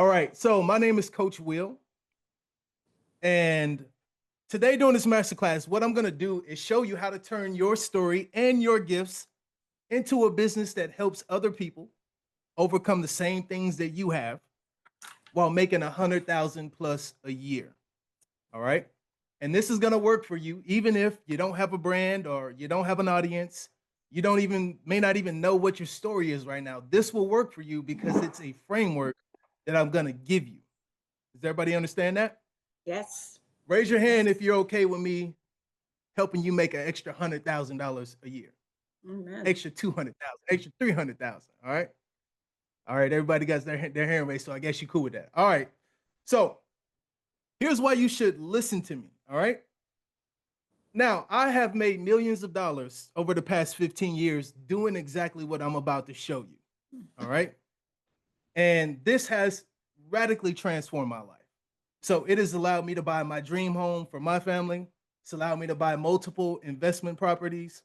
All right, so my name is Coach Will, and today during this masterclass, what I'm gonna do is show you how to turn your story and your gifts into a business that helps other people overcome the same things that you have while making 100,000 plus a year. All right, and this is gonna work for you even if you don't have a brand or you don't have an audience. You don't even may not even know what your story is right now. This will work for you because it's a framework that I'm gonna give you. Does everybody understand that? Yes. Raise your hand Yes. if you're okay with me helping you make an extra $100,000 a year, Amen. extra 200,000, extra 300,000. All right. Everybody got their hand raised, so I guess you're cool with that. All right. So here's why you should listen to me. All right. Now I have made millions of dollars over the past 15 years doing exactly what I'm about to show you. All right. And this has radically transformed my life. So it has allowed me to buy my dream home for my family. It's allowed me to buy multiple investment properties,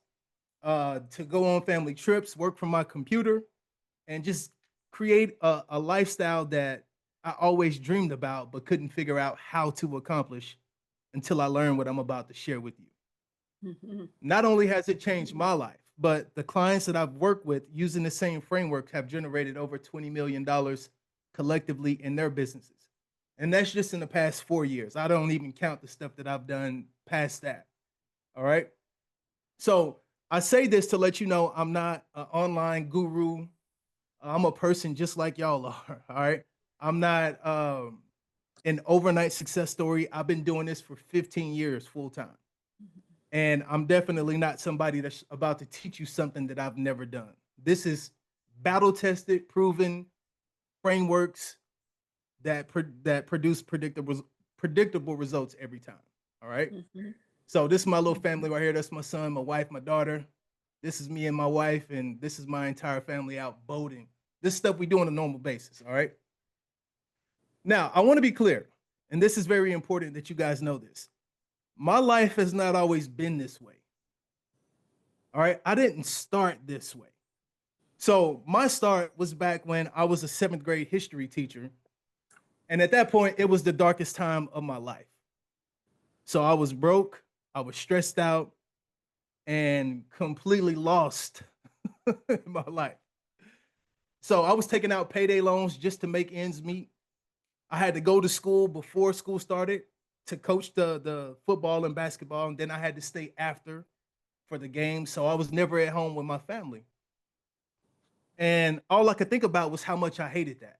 to go on family trips, work from my computer, and just create a lifestyle that I always dreamed about but couldn't figure out how to accomplish until I learned what I'm about to share with you. Mhm. Not only has it changed my life, but the clients that I've worked with using the same framework have generated over $20 million collectively in their businesses. And that's just in the past 4 years. I don't even count the stuff that I've done past that. All right. So I say this to let you know I'm not an online guru. I'm a person just like y'all are. All right. I'm not an overnight success story. I've been doing this for 15 years full time. And I'm definitely not somebody that's about to teach you something that I've never done. This is battle tested, proven frameworks that produce predictable results every time. All right. Mhm. So this is my little family right here. That's my son, my wife, my daughter. This is me and my wife, and this is my entire family out boating. This stuff we do on a normal basis. All right. Now I want to be clear, and this is very important that you guys know this. My life has not always been this way. All right. I didn't start this way. So my start was back when I was a seventh grade history teacher. And at that point, it was the darkest time of my life. So I was broke, I was stressed out, and completely lost in my life. So I was taking out payday loans just to make ends meet. I had to go to school before school started to coach the football and basketball, and then I had to stay after for the game. So I was never at home with my family. And all I could think about was how much I hated that.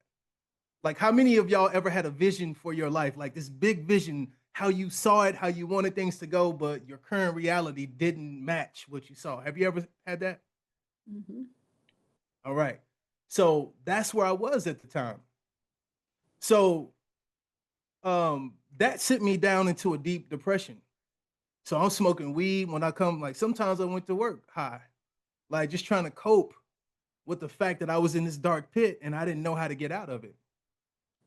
Like, how many of y'all ever had a vision for your life? Like this big vision, how you saw it, how you wanted things to go, but your current reality didn't match what you saw. Have you ever had that? Mhm. All right. So that's where I was at the time. So that sent me down into a deep depression. So I'm smoking weed when I come, like sometimes I went to work high, like just trying to cope with the fact that I was in this dark pit and I didn't know how to get out of it.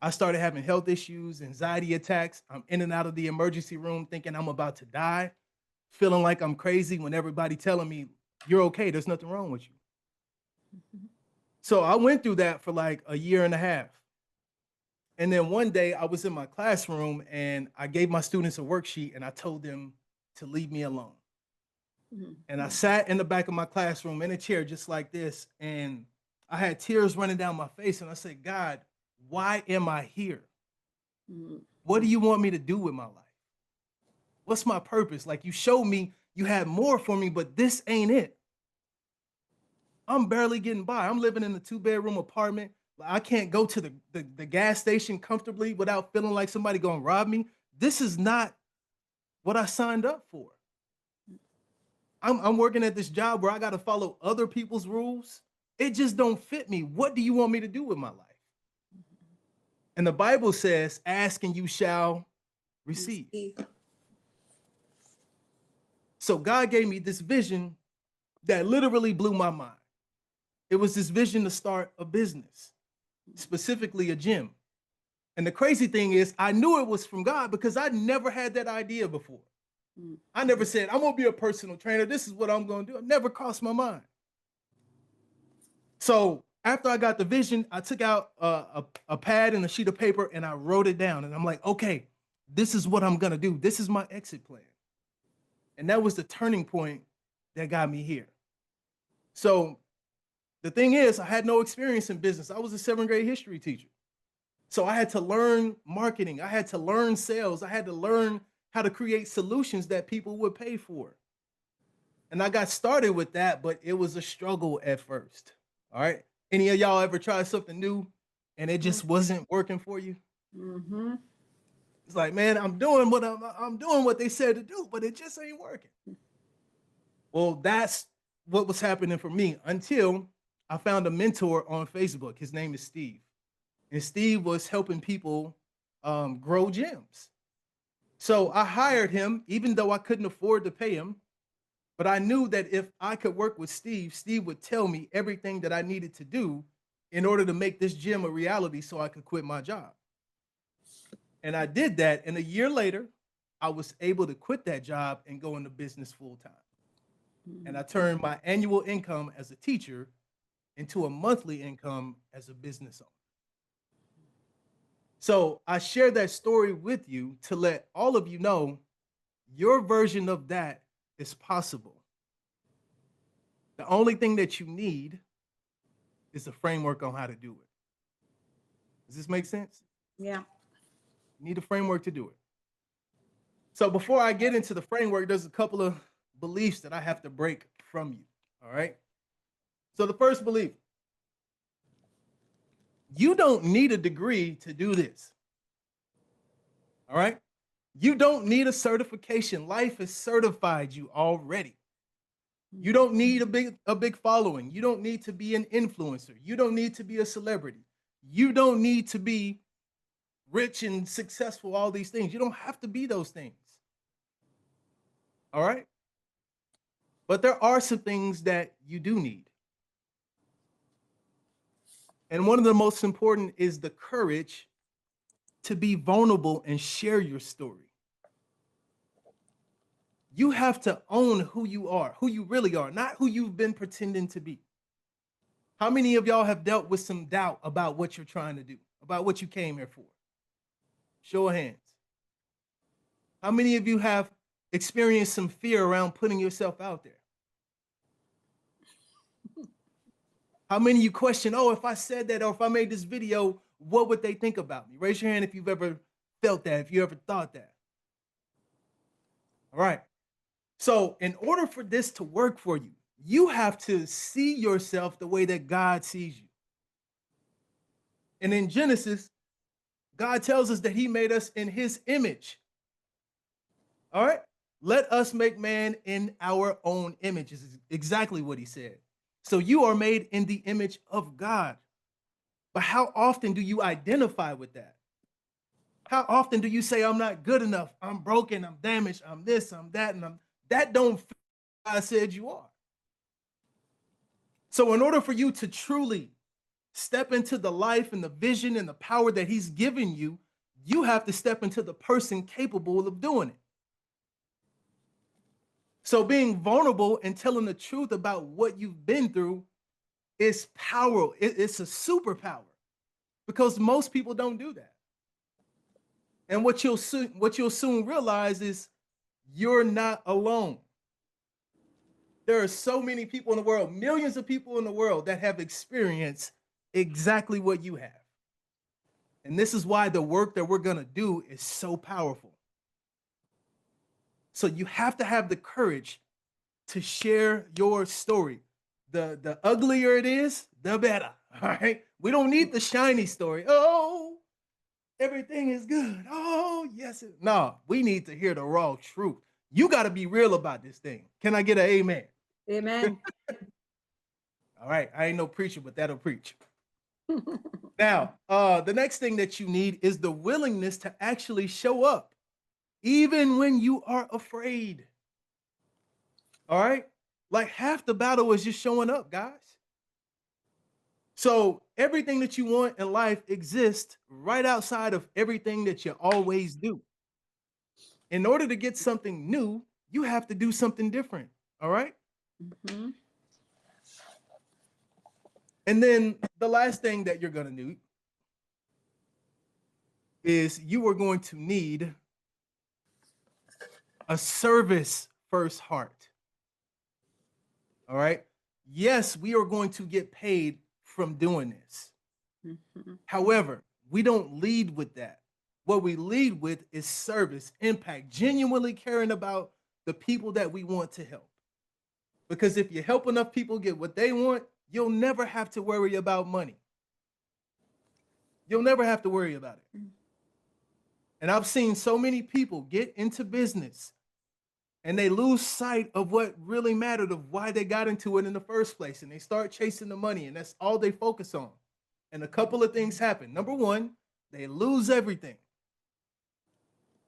I started having health issues, anxiety attacks. I'm in and out of the emergency room thinking I'm about to die, feeling like I'm crazy when everybody telling me, you're okay, there's nothing wrong with you. Mhm. So I went through that for like a year and a half. And then one day I was in my classroom and I gave my students a worksheet and I told them to leave me alone. And I Mhm. sat in the back of my classroom in a chair just like this. And I had tears running down my face. And I said, God, why am I here? Mhm. What do you want me to do with my life? What's my purpose? Like you showed me you had more for me, but this ain't it. I'm barely getting by. I'm living in a two-bedroom apartment. I can't go to the gas station comfortably without feeling like somebody gonna rob me. This is not what I signed up for. I'm working at this job where I got to follow other people's rules. It just don't fit me. What do you want me to do with my life? And the Bible says, ask and you shall receive. Receive. So God gave me this vision that literally blew my mind. It was this vision to start a business, specifically a gym. And the crazy thing is, I knew it was from God because I never had that idea before. I never Mhm. said, I'm going to be a personal trainer. This is what I'm going to do. It never crossed my mind. So After I got the vision, I took out a pad and a sheet of paper and I wrote it down. And I'm like, okay, this is what I'm going to do. This is my exit plan. And that was the turning point that got me here. So the thing is, I had no experience in business. I was a seventh grade history teacher. So I had to learn marketing. I had to learn sales. I had to learn how to create solutions that people would pay for. And I got started with that, but it was a struggle at first. All right. Any of y'all ever tried something new and it just wasn't working for you? Mm-hmm. It's like, man, I'm doing what they said to do, but it just ain't working. Well, that's what was happening for me until I found a mentor on Facebook. His name is Steve. And Steve was helping people grow gyms. So I hired him, even though I couldn't afford to pay him. But I knew that if I could work with Steve, Steve would tell me everything that I needed to do in order to make this gym a reality so I could quit my job. And I did that. And a year later, I was able to quit that job and go into business full time. And I turned my annual income as a teacher into a monthly income as a business owner. So I share that story with you to let all of you know your version of that is possible. The only thing that you need is a framework on how to do it. Does this make sense? Yeah. You need a framework to do it. So before I get into the framework, there's a couple of beliefs that I have to break from you. All right. So the first belief, you don't need a degree to do this. All right. You don't need a certification. Life has certified you already. You don't need a big following. You don't need to be an influencer. You don't need to be a celebrity. You don't need to be rich and successful, all these things. You don't have to be those things. All right? But there are some things that you do need. And one of the most important is the courage to be vulnerable and share your story. You have to own who you are, who you really are, not who you've been pretending to be. How many of y'all have dealt with some doubt about what you're trying to do, about what you came here for? Show of hands. How many of you have experienced some fear around putting yourself out there? How many of you question, oh, if I said that or if I made this video, what would they think about me? Raise your hand if you've ever felt that, if you ever thought that. All right. So, in order for this to work for you, you have to see yourself the way that God sees you. And in Genesis, God tells us that he made us in his image. All right. Let us make man in our own image, is exactly what he said. So you are made in the image of God. But how often do you identify with that? How often do you say, I'm not good enough, I'm broken, I'm damaged, I'm this, I'm that, and that don't fit what God said you are. So in order for you to truly step into the life and the vision and the power that he's given you, you have to step into the person capable of doing it. So being vulnerable and telling the truth about what you've been through is power. It's a superpower because most people don't do that. And what you'll soon realize is you're not alone. There are so many people in the world, millions of people in the world that have experienced exactly what you have. And this is why the work that we're going to do is so powerful. So you have to have the courage to share your story. The uglier it is, the better. All right. We don't need the shiny story. Oh, everything is good. Oh, yes. No, we need to hear the raw truth. You got to be real about this thing. Can I get an amen? Amen. All right. I ain't no preacher, but that'll preach. Now, the next thing that you need is the willingness to actually show up, even when you are afraid. All right. Like half the battle is just showing up, guys. So everything that you want in life exists right outside of everything that you always do. In order to get something new, you have to do something different. All right. Mhm. And then the last thing that you're going to need is you are going to need a service first heart. All right. Yes, we are going to get paid from doing this. However, we don't lead with that. What we lead with is service, impact, genuinely caring about the people that we want to help. Because if you help enough people get what they want, you'll never have to worry about money. You'll never have to worry about it. And I've seen so many people get into business and they lose sight of what really mattered, of why they got into it in the first place. And they start chasing the money, and that's all they focus on. And a couple of things happen. Number one, they lose everything.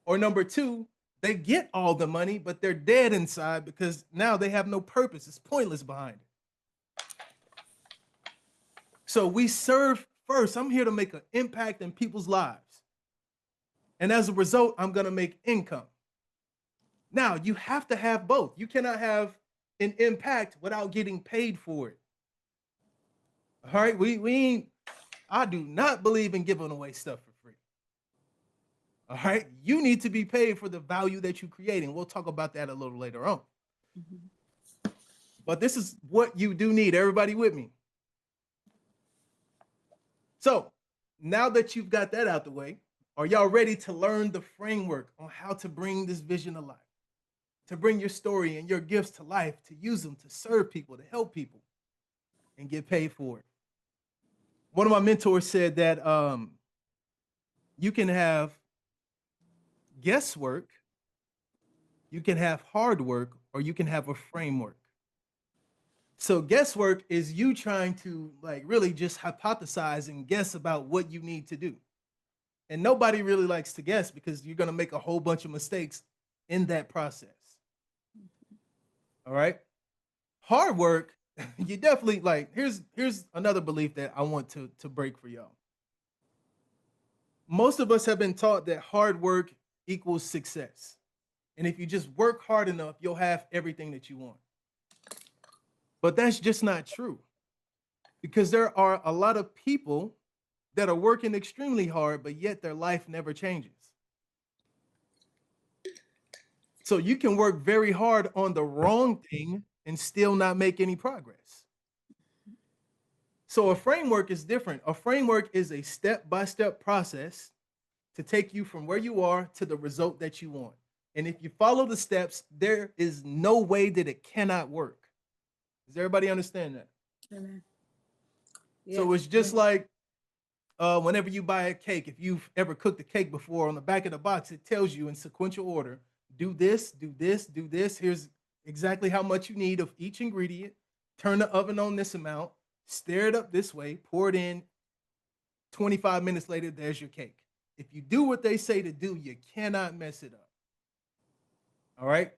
Or number two, they get all the money, but they're dead inside because now they have no purpose. It's pointless behind it. So we serve first. I'm here to make an impact in people's lives. And as a result, I'm going to make income. Now, you have to have both. You cannot have an impact without getting paid for it. All right, I do not believe in giving away stuff for free. All right, you need to be paid for the value that you create, and we'll talk about that a little later on. But this is what you do need. Everybody with me? So now that you've got that out the way, are y'all ready to learn the framework on how to bring this vision to life? To bring your story and your gifts to life, to use them to serve people, to help people, and get paid for it. One of my mentors said that you can have guesswork, you can have hard work, or you can have a framework. So guesswork is you trying to really just hypothesize and guess about what you need to do. And nobody really likes to guess because you're going to make a whole bunch of mistakes in that process. All right. Hard work, you definitely here's another belief that I want to break for y'all. Most of us have been taught that hard work equals success. And if you just work hard enough, you'll have everything that you want. But that's just not true. Because there are a lot of people that are working extremely hard, but yet their life never changes. So you can work very hard on the wrong thing and still not make any progress. So a framework is different. A framework is a step-by-step process to take you from where you are to the result that you want. And if you follow the steps, there is no way that it cannot work. Does everybody understand that? Amen. So it's just like whenever you buy a cake, if you've ever cooked a cake before, on the back of the box, it tells you in sequential order, do this, do this, do this. Here's exactly how much you need of each ingredient. Turn the oven on this amount, stir it up this way, pour it in. 25 minutes later, there's your cake. If you do what they say to do, you cannot mess it up. All right?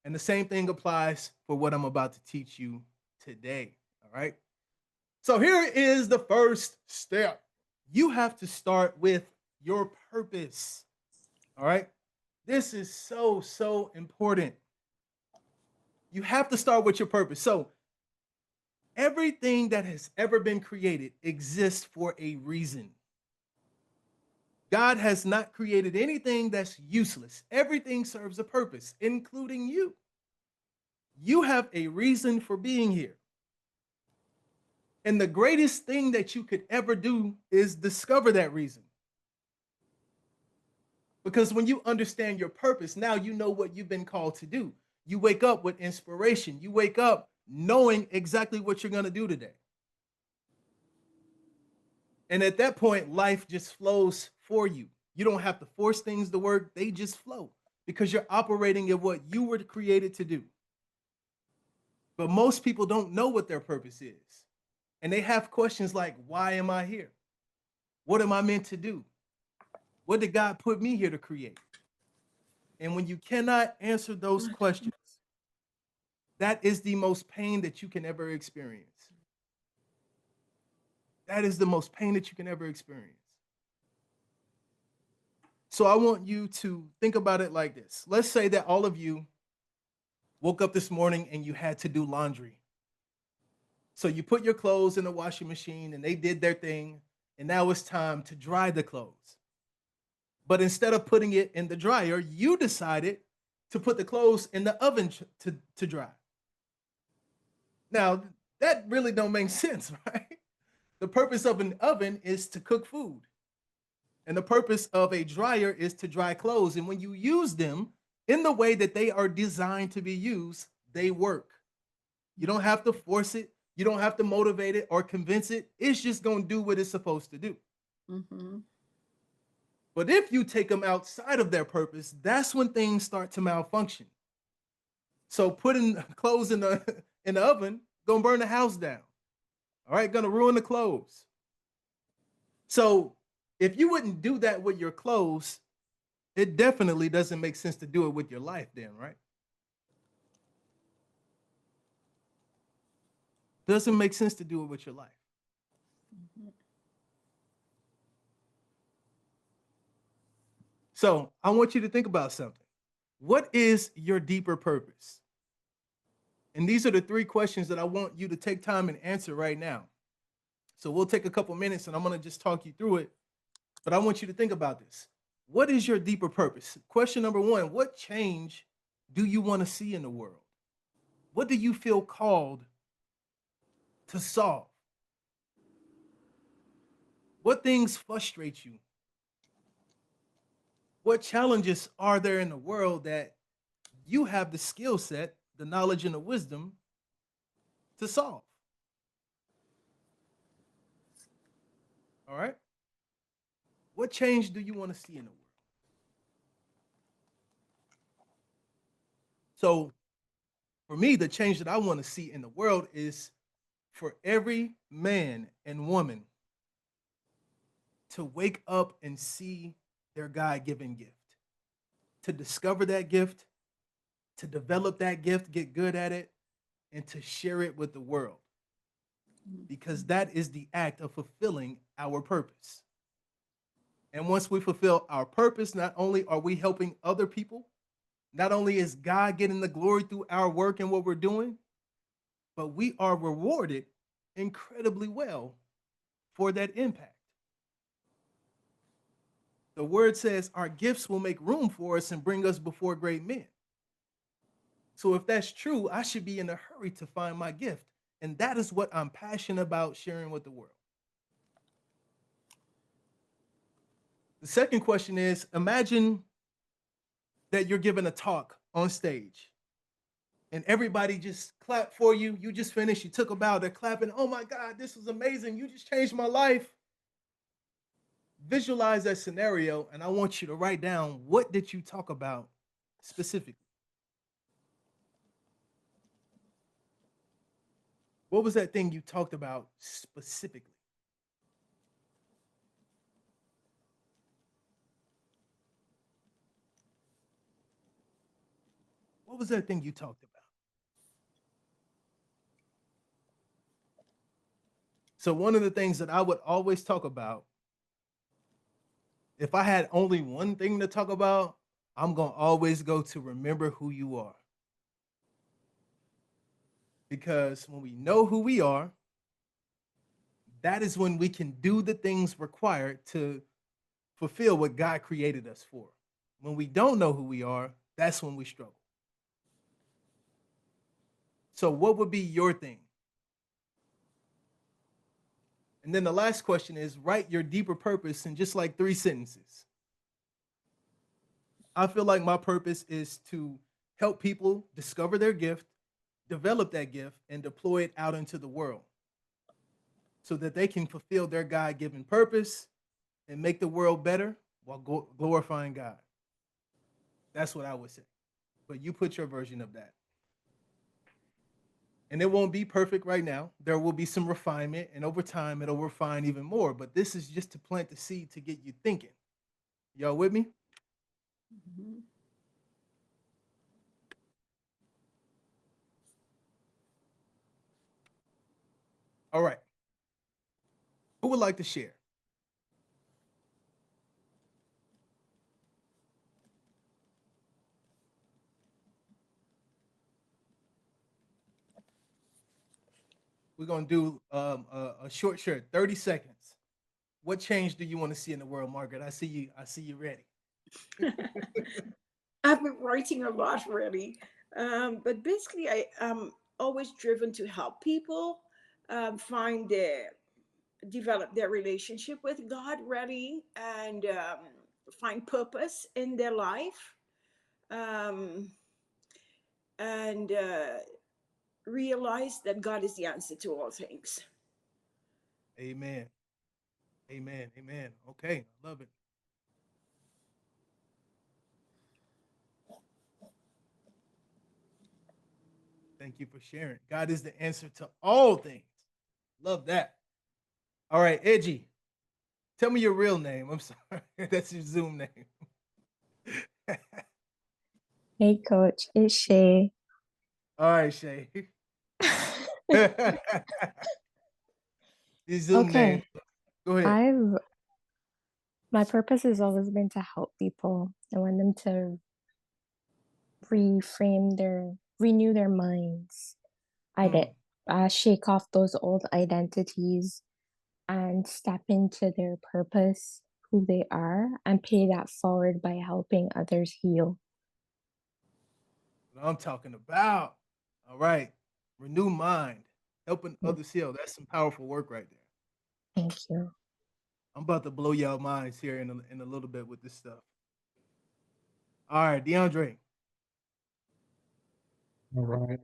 And the same thing applies for what I'm about to teach you today. All right? So here is the first step. You have to start with your purpose. All right? This is so, so important. You have to start with your purpose. So everything that has ever been created exists for a reason. God has not created anything that's useless. Everything serves a purpose, including you. You have a reason for being here. And the greatest thing that you could ever do is discover that reason. Because when you understand your purpose, now you know what you've been called to do. You wake up with inspiration. You wake up knowing exactly what you're going to do today. And at that point, life just flows for you. You don't have to force things to work. They just flow because you're operating in what you were created to do. But most people don't know what their purpose is. And they have questions like, why am I here? What am I meant to do? What did God put me here to create? And when you cannot answer those questions, that is the most pain that you can ever experience. That is the most pain that you can ever experience. So I want you to think about it like this. Let's say that all of you woke up this morning and you had to do laundry. So you put your clothes in the washing machine and they did their thing, and now it's time to dry the clothes. But instead of putting it in the dryer, you decided to put the clothes in the oven to dry. Now, that really don't make sense, right? The purpose of an oven is to cook food. And the purpose of a dryer is to dry clothes. And when you use them in the way that they are designed to be used, they work. You don't have to force it. You don't have to motivate it or convince it. It's just going to do what it's supposed to do. Mm-hmm. But if you take them outside of their purpose, that's when things start to malfunction. So putting clothes in the in the oven gonna burn the house down. All right, gonna ruin the clothes. So if you wouldn't do that with your clothes, it definitely doesn't make sense to do it with your life, then, right? Doesn't make sense to do it with your life. Mm-hmm. So I want you to think about something. What is your deeper purpose? And these are the three questions that I want you to take time and answer right now. So we'll take a couple minutes and I'm going to just talk you through it. But I want you to think about this. What is your deeper purpose? Question number one: what change do you want to see in the world? What do you feel called to solve? What things frustrate you? What challenges are there in the world that you have the skill set, the knowledge, and the wisdom to solve? All right. What change do you want to see in the world? So, for me, the change that I want to see in the world is for every man and woman to wake up and see their God given gift, to discover that gift, to develop that gift, get good at it, and to share it with the world. Because that is the act of fulfilling our purpose. And once we fulfill our purpose, not only are we helping other people, not only is God getting the glory through our work and what we're doing, but we are rewarded incredibly well for that impact. The word says our gifts will make room for us and bring us before great men. So if that's true, I should be in a hurry to find my gift. And that is what I'm passionate about sharing with the world. The second question is, imagine that you're giving a talk on stage and everybody just clapped for you. You just finished, you took a bow, they're clapping. Oh my God, this was amazing. You just changed my life. Visualize that scenario, and I want you to write down, what did you talk about specifically? What was that thing you talked about specifically? What was that thing you talked about? So, one of the things that I would always talk about, if I had only one thing to talk about, I'm going to always go to remember who you are. Because when we know who we are, that is when we can do the things required to fulfill what God created us for. When we don't know who we are, that's when we struggle. So, what would be your thing? And then the last question is, write your deeper purpose in just like 3 sentences. I feel like my purpose is to help people discover their gift, develop that gift, and deploy it out into the world so that they can fulfill their God given purpose and make the world better while glorifying God. That's what I would say. But you put your version of that. And it won't be perfect right now. There will be some refinement, and over time, it'll refine even more. But this is just to plant the seed to get you thinking. Y'all with me? Mm-hmm. All right. Who would like to share? we're gonna do a short shirt, 30 seconds. What change do you want to see in the world, Margaret? I see you. I see you ready. I've been writing a lot really, but basically, I am always driven to help people find their develop their relationship with God really, and find purpose in their life, um, and realize that God is the answer to all things. Amen. Amen. Amen. Okay, I love it. Thank you for sharing. God is the answer to all things. Love that. All right, Edgy. Tell me your real name. I'm sorry. That's your Zoom name. Hey, coach, it's Shay. All right, Shay. Your Zoom name. Okay, Go ahead. I've my purpose has always been to help people. I want them to renew their minds. I Mm, did shake off those old identities and step into their purpose, who they are, and pay that forward by helping others heal. what I'm talking about. All right. Renew mind. Helping Mm, others heal. That's some powerful work right there. thank you. I'm about to blow y'all minds here in a little bit with this stuff. All right, DeAndre. All right.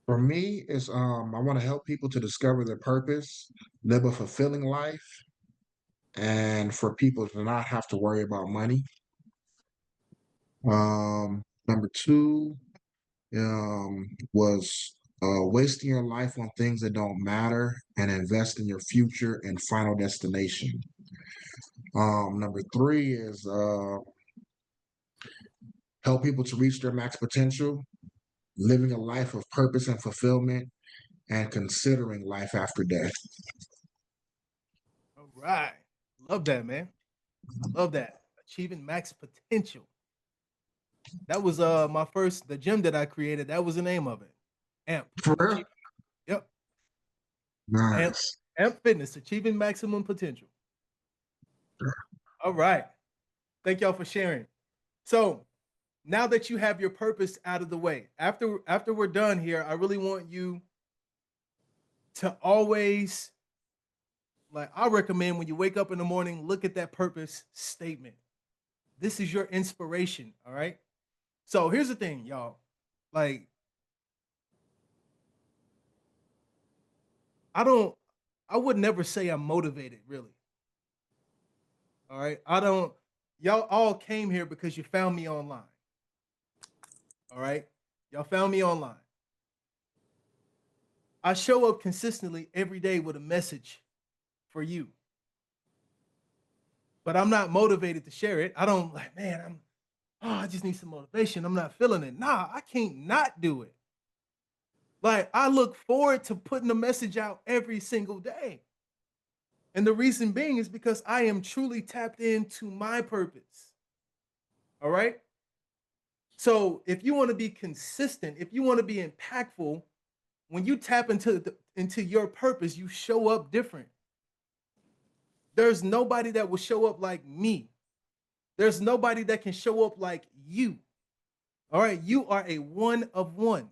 For me, it's I want to help people to discover their purpose, live a fulfilling life, and for people to not have to worry about money. Number two, was wasting your life on things that don't matter and invest in your future and final destination. Number three is help people to reach their max potential, living a life of purpose and fulfillment, and considering life after death. All right. Love that, man. Love that. Achieving max potential. That was my first the gym that I created. That was the name of it. AMP. For real? Achieve, yep. AMP. Nice. AMP Fitness. Achieving maximum potential. All right. Thank y'all for sharing. So now that you have your purpose out of the way, after we're done here, I really want you to always like I recommend when you wake up in the morning, look at that purpose statement. This is your inspiration. All right. So here's the thing, y'all. Like, I don't, I would never say I'm motivated, really. All right. I don't, y'all all came here because you found me online. All right. Y'all found me online. I show up consistently every day with a message for you, but I'm not motivated to share it. I don't like, man, I just need some motivation. I'm not feeling it. Nah, I can't not do it. Like, I look forward to putting the message out every single day. And the reason being is because I am truly tapped into my purpose. All right. So if you want to be consistent, if you want to be impactful, when you tap into your purpose, you show up different. There's nobody that will show up like me. There's nobody that can show up like you. All right. You are a one of one.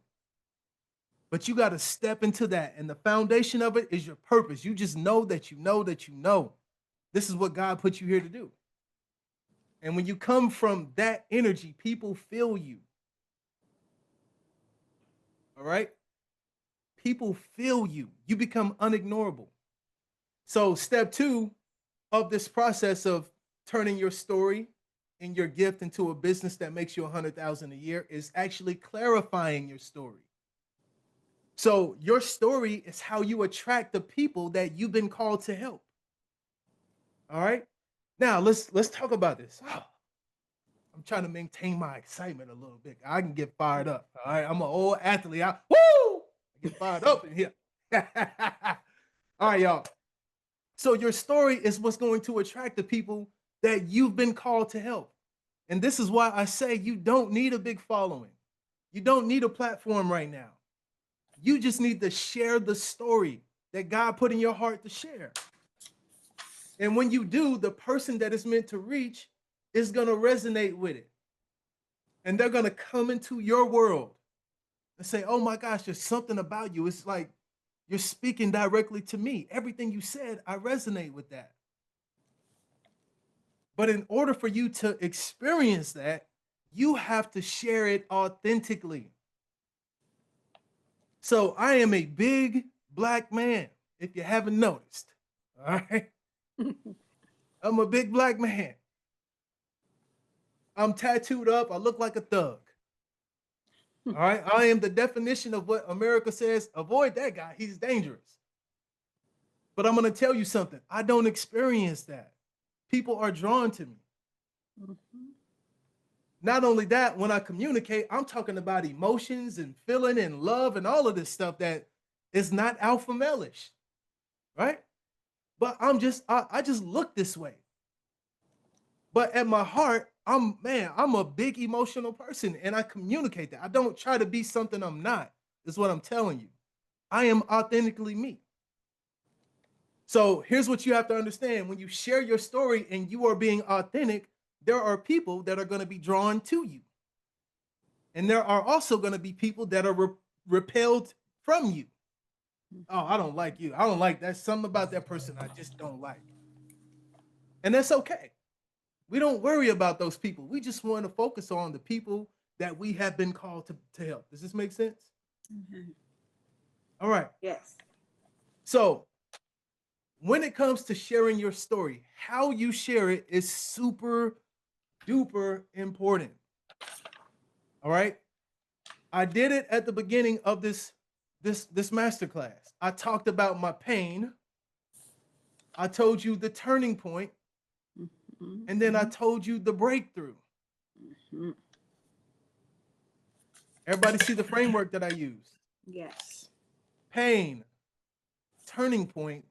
But you got to step into that. And the foundation of it is your purpose. You just know that you know that you know. This is what God put you here to do. And when you come from that energy, people feel you. All right? People feel you. You become unignorable. So, step two of this process of turning your story and your gift into a business that makes you 100,000 a year is actually clarifying your story. So, your story is how you attract the people that you've been called to help. All right? Now, let's talk about this. Oh, I'm trying to maintain my excitement a little bit. I can get fired up. All right. I'm an old athlete. I get fired up in here. All right, y'all. So your story is what's going to attract the people that you've been called to help. And this is why I say you don't need a big following. You don't need a platform right now. You just need to share the story that God put in your heart to share. And when you do, the person that is meant to reach is going to resonate with it. And they're going to come into your world and say, oh my gosh, there's something about you. It's like you're speaking directly to me. Everything you said, I resonate with that. But in order for you to experience that, you have to share it authentically. So I am a big black man, if you haven't noticed. All right. I'm a big black man. I'm tattooed up. I look like a thug. All right. I am the definition of what America says. Avoid that guy. He's dangerous. But I'm going to tell you something. I don't experience that. People are drawn to me. Mm-hmm. Not only that, when I communicate, I'm talking about emotions and feeling and love and all of this stuff that is not alpha male-ish, right? But I just look this way. But at my heart, I'm a big emotional person and I communicate that. I don't try to be something I'm not, is what I'm telling you. I am authentically me. So here's what you have to understand. When you share your story and you are being authentic, there are people that are going to be drawn to you. And there are also going to be people that are repelled from you. Oh, I don't like you. I don't like that. Something about that person I just don't like. And that's okay. We don't worry about those people. We just want to focus on the people that we have been called to help. Does this make sense? Mm-hmm. All right. Yes. So when it comes to sharing your story, how you share it is super duper important. All right. I did it at the beginning of this masterclass. I talked about my pain. I told you the turning point, Mm-hmm. and then I told you the breakthrough. Mm-hmm. Everybody see the framework that I used? Yes. Pain, turning point,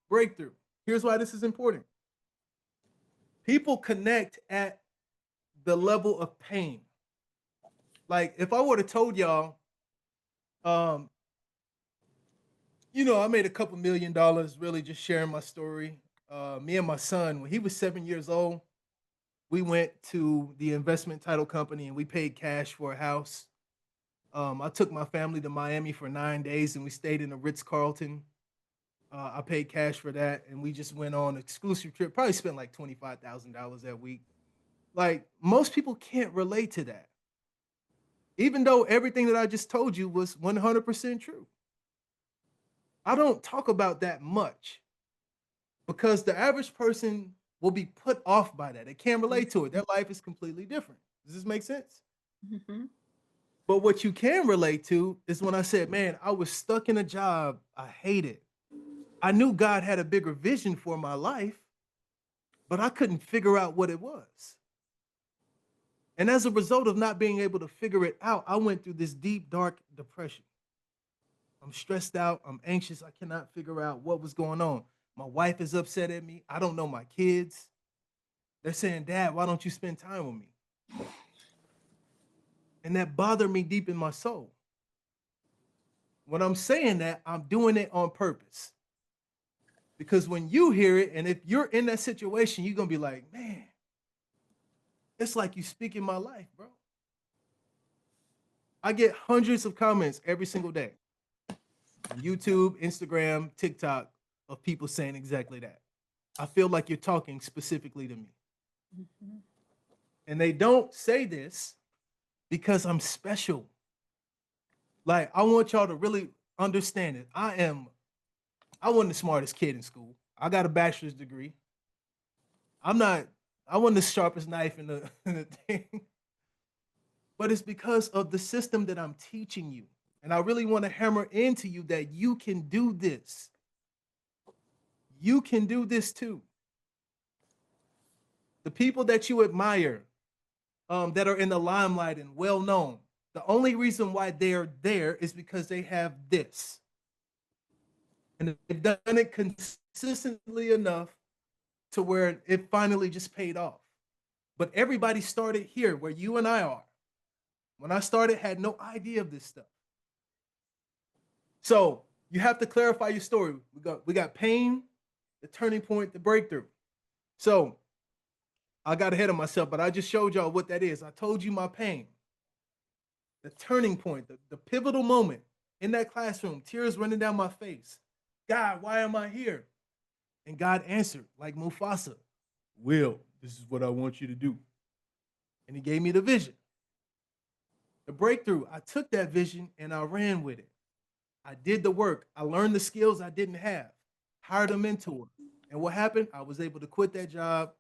breakthrough. Here's why this is important. People connect at the level of pain. Like if I would have told y'all, um, I made a couple $1 million really just sharing my story. Me and my son, when he was 7 years old, we went to the investment title company and we paid cash for a house. I took my family to Miami for 9 days and we stayed in a Ritz-Carlton. I paid cash for that and we just went on an exclusive trip. Probably spent like $25,000 that week. Like most people can't relate to that, even though everything that I just told you was 100% true. I don't talk about that much because the average person will be put off by that. They can't relate to it. Their life is completely different. Does this make sense? Mm-hmm. But what you can relate to is when I said, man, I was stuck in a job I hated. I knew God had a bigger vision for my life, but I couldn't figure out what it was. And as a result of not being able to figure it out, I went through this deep, dark depression. I'm stressed out. I'm anxious. I cannot figure out what was going on. My wife is upset at me. I don't know my kids. They're saying, Dad, why don't you spend time with me? And that bothered me deep in my soul. When I'm saying that, I'm doing it on purpose. Because when you hear it, and if you're in that situation, you're going to be like, man, it's like you speak in my life, bro. I get hundreds of comments every single day on YouTube, Instagram, TikTok of people saying exactly that. I feel like you're talking specifically to me. Mm-hmm. And they don't say this because I'm special. Like, I want y'all to really understand it. I wasn't the smartest kid in school. I got a bachelor's degree. I'm not, I wasn't the sharpest knife in the, in the thing. But it's because of the system that I'm teaching you. And I really want to hammer into you that you can do this. You can do this too. The people that you admire, that are in the limelight and well known, the only reason why they're there is because they have this. And they've done it consistently enough to where it finally just paid off. But everybody started here where you and I are. When I started, had no idea of this stuff. So you have to clarify your story. We got pain, the turning point, the breakthrough. So I got ahead of myself, but I just showed y'all what that is. I told you my pain, the turning point, the pivotal moment in that classroom, tears running down my face. God, why am I here? And God answered, like Mufasa, Will, this is what I want you to do. And he gave me the vision. The breakthrough, I took that vision and I ran with it. I did the work. I learned the skills I didn't have, hired a mentor. And what happened? I was able to quit that job,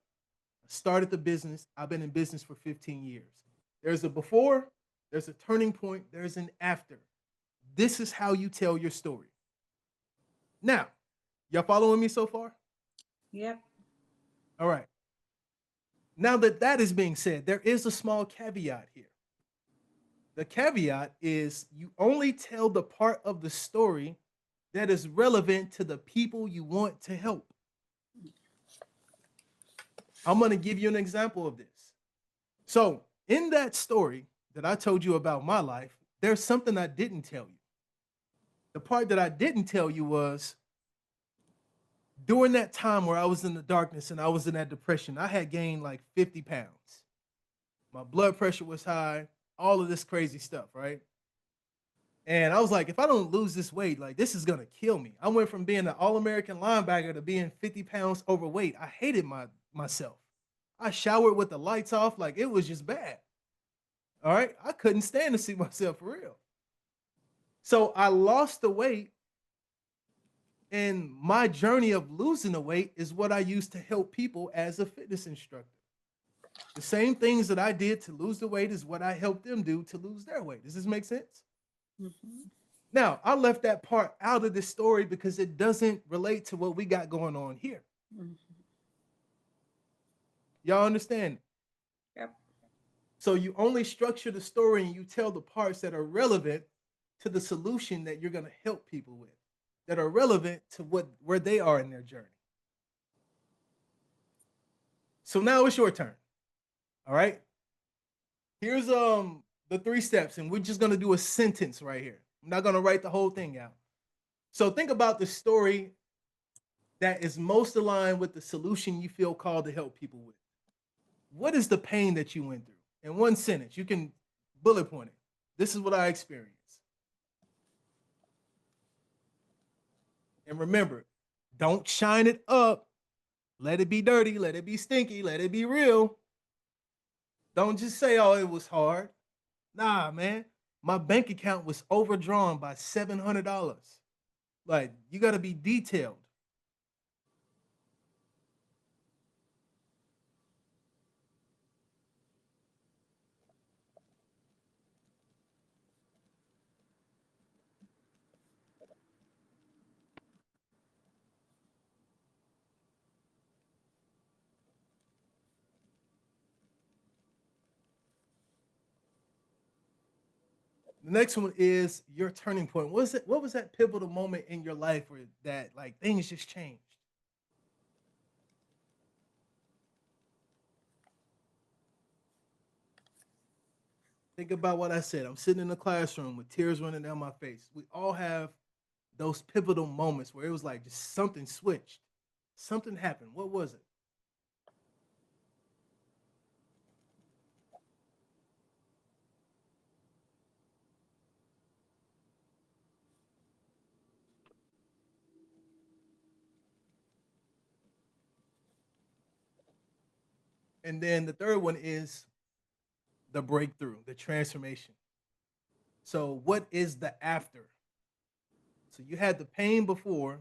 started the business. I've been in business for 15 years. There's a before, there's a turning point, there's an after. This is how you tell your story. Now, y'all following me so far? Yep. All right. Now that that is being said, there is a small caveat here. The caveat is you only tell the part of the story that is relevant to the people you want to help. I'm going to give you an example of this. So, in that story that I told you about my life, there's something I didn't tell you. The part that I didn't tell you was during that time where I was in the darkness and I was in that depression, I had gained like 50 pounds. My blood pressure was high, all of this crazy stuff, right? And I was like, if I don't lose this weight, like this is gonna kill me. I went from being an All-American linebacker to being 50 pounds overweight. I hated myself. I showered with the lights off, like it was just bad. All right. I couldn't stand to see myself for real. So I lost the weight, and my journey of losing the weight is what I use to help people as a fitness instructor. The same things that I did to lose the weight is what I helped them do to lose their weight. Does this make sense? Mm-hmm. Now, I left that part out of this story because it doesn't relate to what we got going on here. Mm-hmm. Y'all understand? Yep. So you only structure the story and you tell the parts that are relevant to the solution that you're going to help people with, that are relevant to where they are in their journey. So now it's your turn. All right. Here's the 3 steps, and we're just gonna do a sentence right here. I'm not gonna write the whole thing out. So think about the story that is most aligned with the solution you feel called to help people with. What is the pain that you went through? In one sentence, you can bullet point it. This is what I experienced. And remember, don't shine it up. Let it be dirty, let it be stinky, let it be real. Don't just say, oh, it was hard. Nah, man. My bank account was overdrawn by $700. Like, you got to be detailed. The next one is your turning point. What was that pivotal moment in your life where that like things just changed? Think about what I said. I'm sitting in the classroom with tears running down my face. We all have those pivotal moments where it was like just something switched. Something happened. What was it? And then the third one is the breakthrough, the transformation. So, what is the after? So, you had the pain before.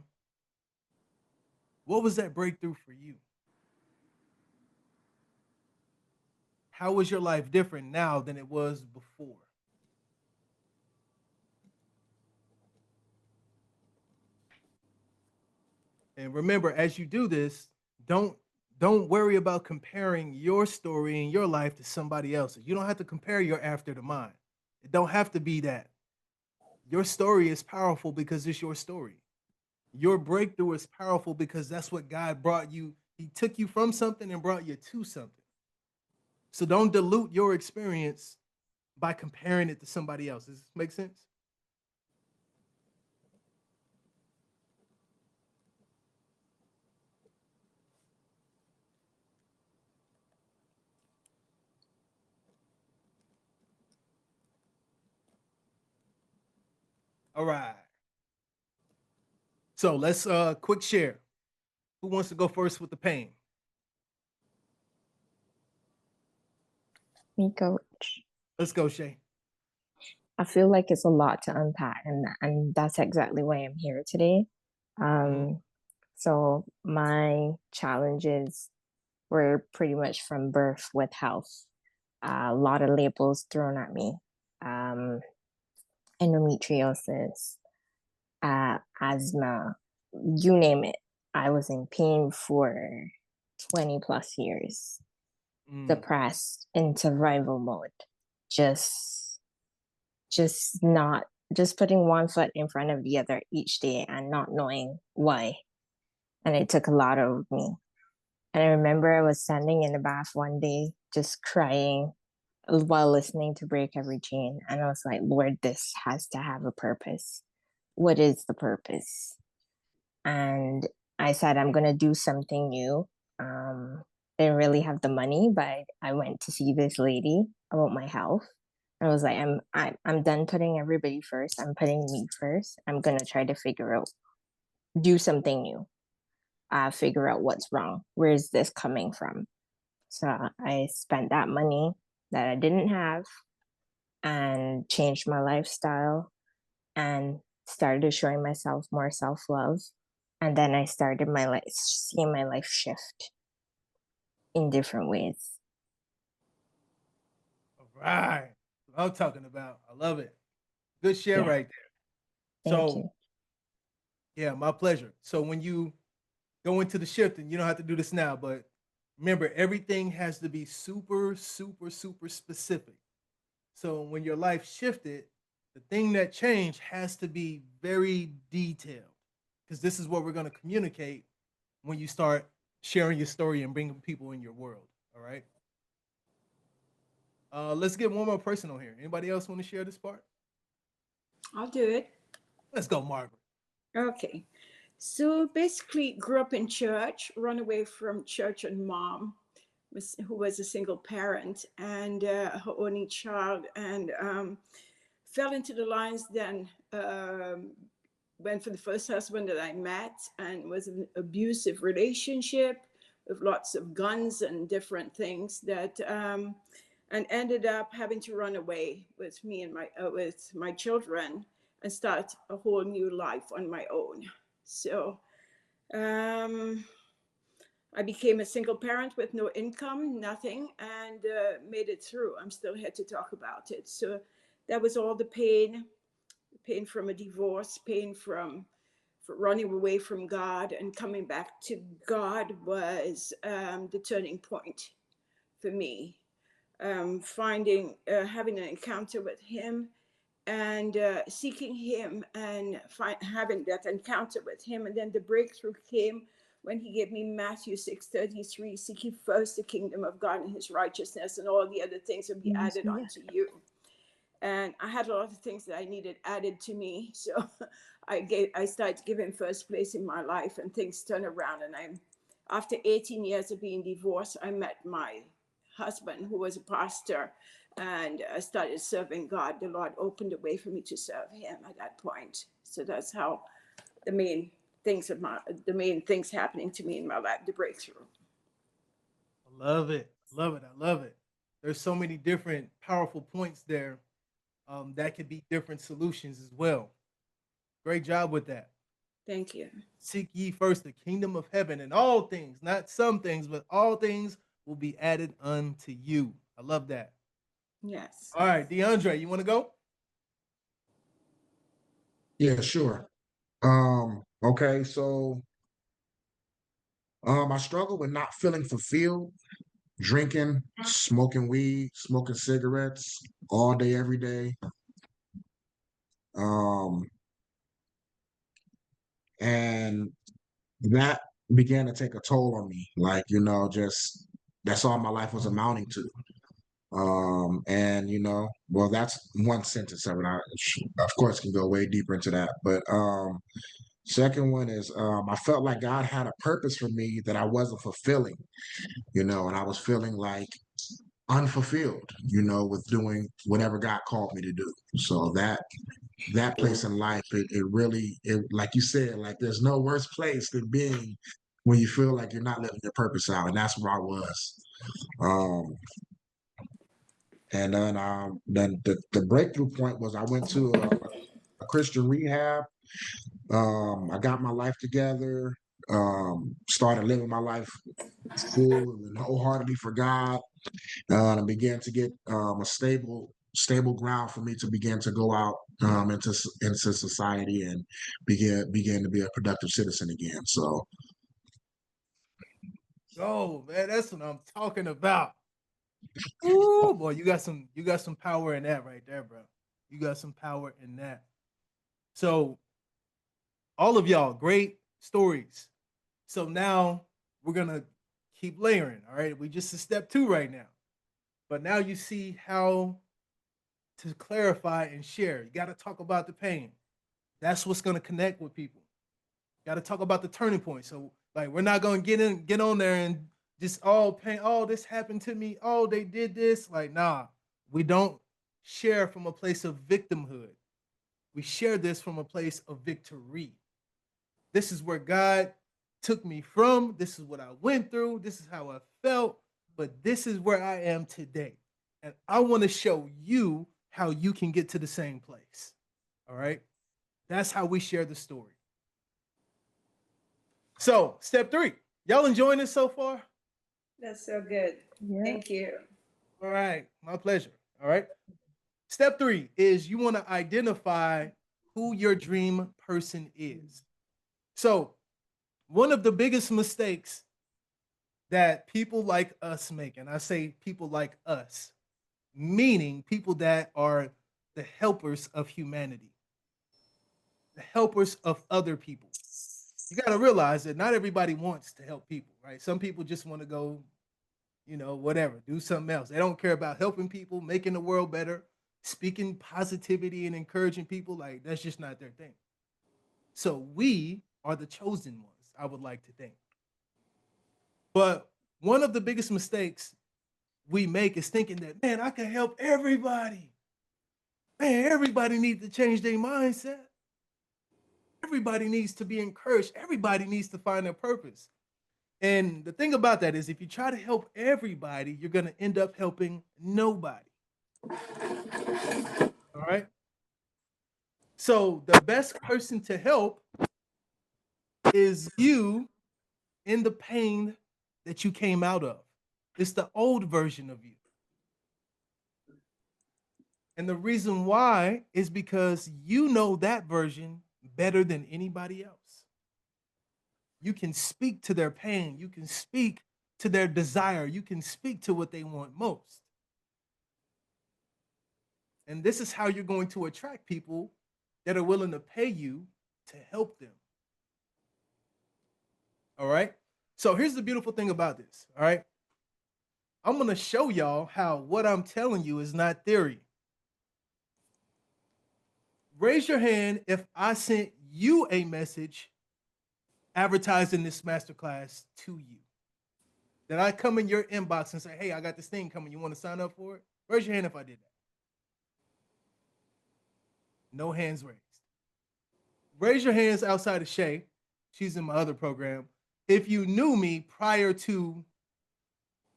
What was that breakthrough for you? How is your life different now than it was before? And remember, as you do this, don't don't worry about comparing your story and your life to somebody else's. You don't have to compare your after to mine. It don't have to be that. Your story is powerful because it's your story. Your breakthrough is powerful because that's what God brought you. He took you from something and brought you to something. So don't dilute your experience by comparing it to somebody else. Does this make sense? All right. So let's quick share. Who wants to go first with the pain? Me, coach. Let's go, Shay. I feel like it's a lot to unpack, and that's exactly why I'm here today. Mhm. So my challenges were pretty much from birth with health. A lot of labels thrown at me. Um, Endometriosis, asthma, you name it. I was in pain for 20 plus years, Mm. depressed in survival mode, just not just putting one foot in front of the other each day and not knowing why. And it took a lot of me. And I remember I was standing in the bath one day just crying while listening to Break Every Chain. And I was like, Lord, this has to have a purpose. What is the purpose? And I said, I'm going to do something new. Didn't really have the money, but I went to see this lady about my health. I was like, I'm done putting everybody first. I'm putting me first. I'm gonna try to figure out, do something new. Figure out what's wrong. Where is this coming from? So I spent that money that I didn't have and changed my lifestyle and started showing myself more self love. And then I started my life, seeing my life shift in different ways. All right. What I'm talking about. I love it. Good share Yeah, right there. thank So you. yeah, my pleasure. So when you go into the shift, and you don't have to do this now, but remember, everything has to be super, super, super specific. So when your life shifted, the thing that changed has to be very detailed, because this is what we're going to communicate when you start sharing your story and bringing people in your world. All right. Let's get one more person on here. Anybody else want to share this part? I'll do it. Let's go, Margaret. Okay. So basically, grew up in church, run away from church and mom, who was a single parent and her only child, and fell into the lines. Then went for the first husband that I met, and was an abusive relationship with lots of guns and different things that. And ended up having to run away with my children and start a whole new life on my own. So um, I became a single parent with no income, nothing, and made it through. I'm still here to talk about it. So that was all the pain from a divorce, pain from running away from God and coming back to God was the turning point for me. Having an encounter with Him and seeking Him and having that encounter with Him. And then the breakthrough came when He gave me Matthew 6:33, seek ye first the kingdom of God and His righteousness, and all the other things will be Yes, added yeah. unto you. And I had a lot of things that I needed added to me. So I started giving first place in my life, and things turned around. And after 18 years of being divorced, I met my husband, who was a pastor, and I started serving God. The Lord opened the way for me to serve Him at that point. So that's how the main the main things happening to me in my life, the breakthrough. I love it. Love it. I love it. There's so many different powerful points there, that could be different solutions as well. Great job with that. Thank you. Seek ye first the kingdom of heaven, and all things, not some things, but all things will be added unto you. I love that. Yes. All right, DeAndre, you want to go? Yeah, sure. Okay, so I struggle with not feeling fulfilled, drinking, smoking weed, smoking cigarettes all day, every day. Um, and that began to take a toll on me. Like, just that's all my life was amounting to. And well, that's one sentence of it. Of course, can go way deeper into that. But second one is I felt like God had a purpose for me that I wasn't fulfilling, and I was feeling like unfulfilled, with doing whatever God called me to do. So that place in life, it really, like you said, like there's no worse place than being when you feel like you're not living your purpose out, and that's where I was. Um, and then the breakthrough point was I went to a Christian rehab. I got my life together. Started living my life full and wholeheartedly for God, and began to get a stable ground for me to begin to go out into society and begin to be a productive citizen again. So Oh man, that's what I'm talking about. Ooh, boy, you got some power in that right there, bro. You got some power in that. So all of y'all, great stories. So now we're gonna keep layering. All right, we just at step 2 right now. But now you see how to clarify and share. You got to talk about the pain. That's what's gonna connect with people. Got to talk about the turning point. So like we're not gonna get on there and just all pain. Oh, this happened to me. Oh, they did this. Like nah, we don't share from a place of victimhood. We share this from a place of victory. This is where God took me from. This is what I went through. This is how I felt. But this is where I am today. And I want to show you how you can get to the same place. All right. That's how we share the story. So, step 3. Y'all enjoying this so far? That's so good. Yeah. Thank you. All right. My pleasure. All right. Step 3 is you want to identify who your dream person is. So, one of the biggest mistakes that people like us make, and I say people like us, meaning people that are the helpers of humanity, the helpers of other people. You got to realize that not everybody wants to help people, right? Some people just want to go, whatever, do something else. They don't care about helping people, making the world better, speaking positivity and encouraging people. Like, that's just not their thing. So we are the chosen ones, I would like to think. But one of the biggest mistakes we make is thinking that, man, I can help everybody. Man, everybody needs to change their mindset. Everybody needs to be encouraged. Everybody needs to find their purpose. And the thing about that is, if you try to help everybody, you're going to end up helping nobody. All right. So the best person to help is you in the pain that you came out of. It's the old version of you. And the reason why is because you know that version better than anybody else. You can speak to their pain. You can speak to their desire. You can speak to what they want most. And this is how you're going to attract people that are willing to pay you to help them. All right. So here's the beautiful thing about this. All right. I'm going to show y'all how what I'm telling you is not theory. Raise your hand if I sent you a message advertising this masterclass to you. That I come in your inbox and say, hey, I got this thing coming. You want to sign up for it? Raise your hand if I did that. No hands raised. Raise your hands outside of Shay. She's in my other program. If you knew me prior to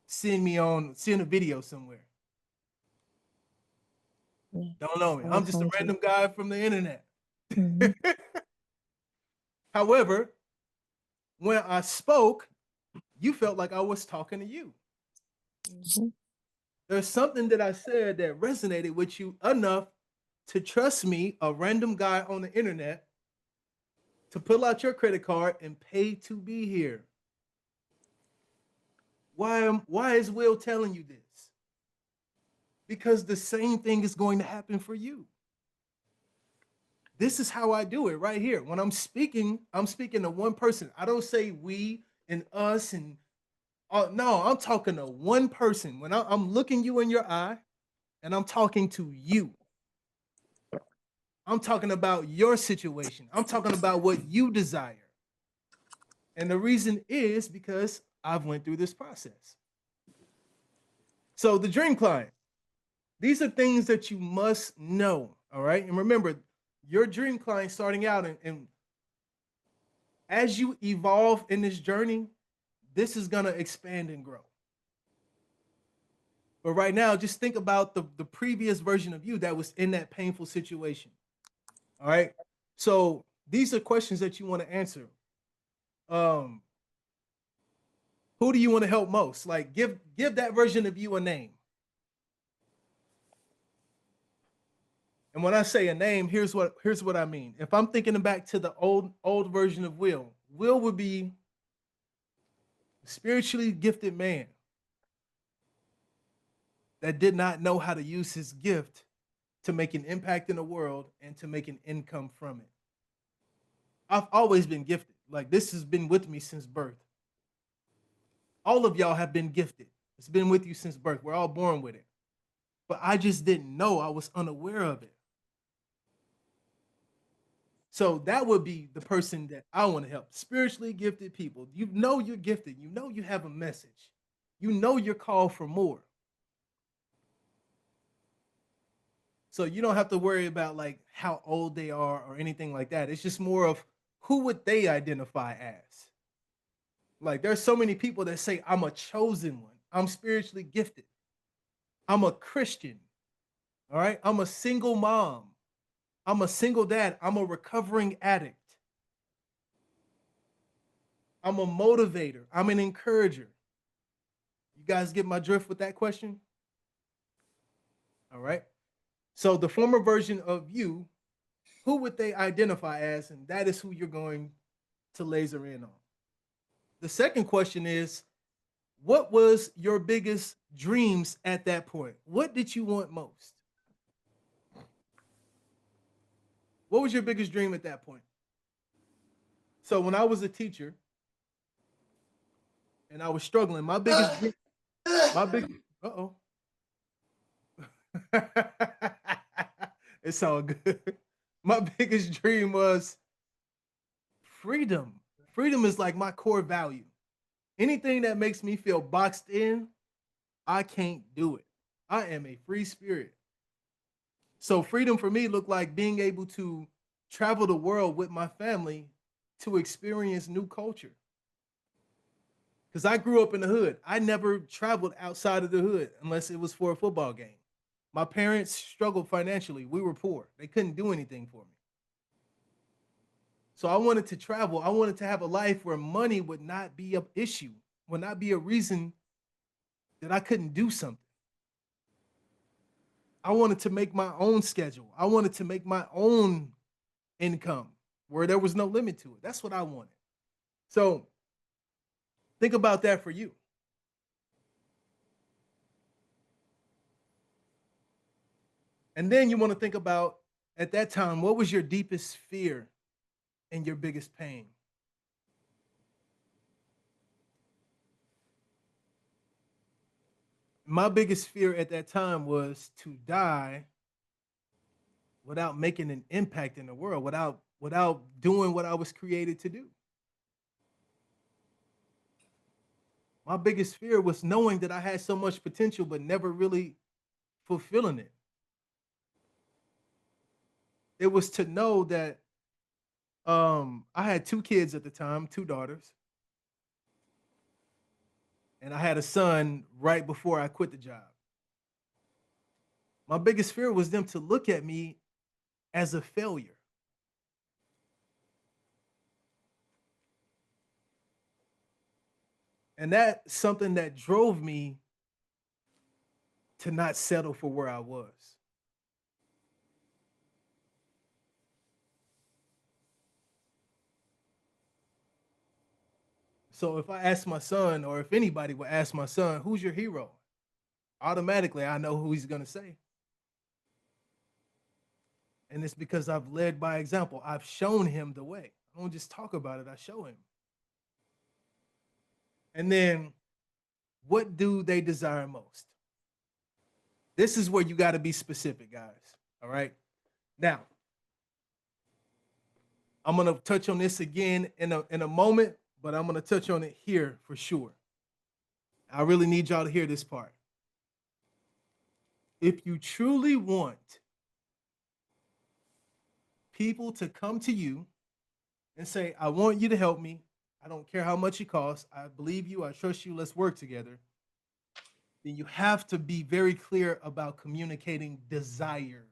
seeing a video somewhere. Yeah. Don't know me. I'm just a random guy from the internet. Mhm. However, when I spoke, you felt like I was talking to you. Mhm. There's something that I said that resonated with you enough to trust me, a random guy on the internet, to pull out your credit card and pay to be here. Why is Will telling you this? Because the same thing is going to happen for you. This is how I do it right here. When I'm speaking to one person. I don't say we and us and Oh no, I'm talking to one person. When I'm looking you in your eye and I'm talking to you, I'm talking about your situation. I'm talking about what you desire. And the reason is because I've went through this process. So the dream client, these are things that you must know. All right. And remember, your dream client starting out and as you evolve in this journey, this is going to expand and grow. But right now, just think about the previous version of you that was in that painful situation. All right. So these are questions that you want to answer. Um, who do you want to help most? Like give that version of you a name. And when I say a name, here's what I mean. If I'm thinking back to the old version of Will, Will would be a spiritually gifted man that did not know how to use his gift to make an impact in the world and to make an income from it. I've always been gifted. Like this has been with me since birth. All of y'all have been gifted. It's been with you since birth. We're all born with it. But I just didn't know. I was unaware of it. So that would be the person that I want to help. Spiritually gifted people. You know you're gifted. You know you have a message. You know you're called for more. So you don't have to worry about like how old they are or anything like that. It's just more of who would they identify as? Like there's so many people that say I'm a chosen one. I'm spiritually gifted. I'm a Christian. All right? I'm a single mom. I'm a single dad. I'm a recovering addict. I'm a motivator. I'm an encourager. You guys get my drift with that question? All right. So the former version of you, who would they identify as? And that is who you're going to laser in on. The second question is, what was your biggest dreams at that point? What did you want most? What was your biggest dream at that point? So when I was a teacher and I was struggling, my biggest dream, my big, uh-oh. It's all good. My biggest dream was freedom. Freedom is like my core value. Anything that makes me feel boxed in, I can't do it. I am a free spirit. So freedom for me looked like being able to travel the world with my family to experience new culture. Because I grew up in the hood. I never traveled outside of the hood unless it was for a football game. My parents struggled financially. We were poor. They couldn't do anything for me. So I wanted to travel. I wanted to have a life where money would not be an issue, would not be a reason that I couldn't do something. I wanted to make my own schedule. I wanted to make my own income where there was no limit to it. That's what I wanted. So think about that for you. And then you want to think about at that time, what was your deepest fear and your biggest pain? My biggest fear at that time was to die without making an impact in the world, without doing what I was created to do. My biggest fear was knowing that I had so much potential but never really fulfilling it. It was to know that I had two kids at the time, two daughters, and I had a son right before I quit the job. My biggest fear was them to look at me as a failure. And that's something that drove me to not settle for where I was. So if I ask my son, or if anybody would ask my son, who's your hero? Automatically, I know who he's going to say. And it's because I've led by example. I've shown him the way. I don't just talk about it, I show him. And then What do they desire most? This is where you got to be specific, guys. All right. Now, I'm gonna touch on this again in a moment, but I'm gonna touch on it here for sure. I really need y'all to hear this part. If you truly want people to come to you and say, I want you to help me, I don't care how much it costs, I believe you, I trust you, let's work together, then you have to be very clear about communicating desire.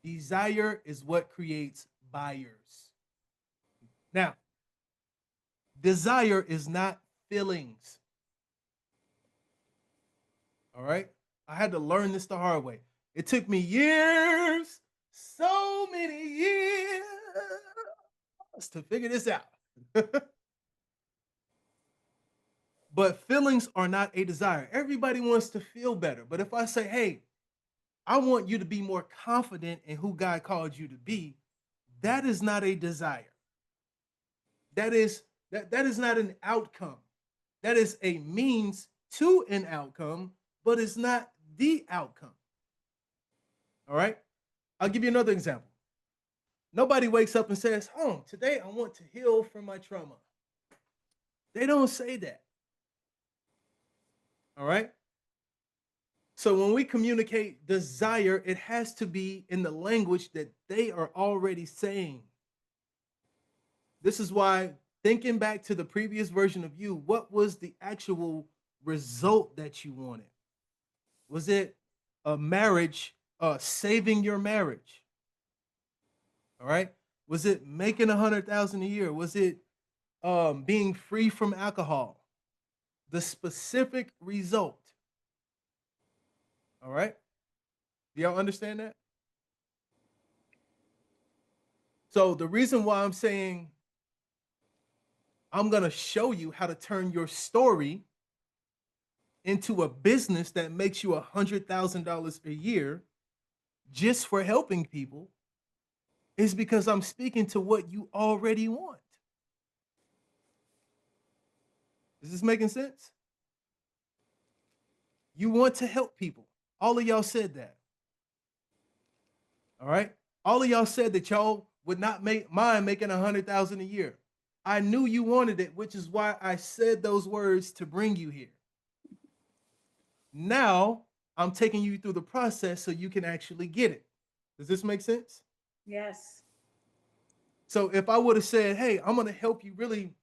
Desire is what creates buyers. Now, desire is not feelings. All right. I had to learn this the hard way. It took me years, so many years to figure this out. But feelings are not a desire. Everybody wants to feel better. But if I say, hey, I want you to be more confident in who God called you to be, that is not a desire. That is not an outcome. That is a means to an outcome, but it's not the outcome. All right. I'll give you another example. Nobody wakes up and says, oh, today I want to heal from my trauma. They don't say that. All right. So when we communicate desire, it has to be in the language that they are already saying. This is why, thinking back to the previous version of you, what was the actual result that you wanted? Was it a marriage, saving your marriage? All right. Was it making 100,000 a year? Was it being free from alcohol? The specific result. All right. Do y'all understand that? So the reason why I'm saying I'm going to show you how to turn your story into a business that makes you $100,000 a year just for helping people is because I'm speaking to what you already want. Is this making sense? You want to help people. All of y'all said that. All right. All of y'all said that y'all would not mind making 100,000 a year. I knew you wanted it, which is why I said those words to bring you here. Now I'm taking you through the process so you can actually get it. Does this make sense? Yes. So if I would have said, hey, I'm going to help you really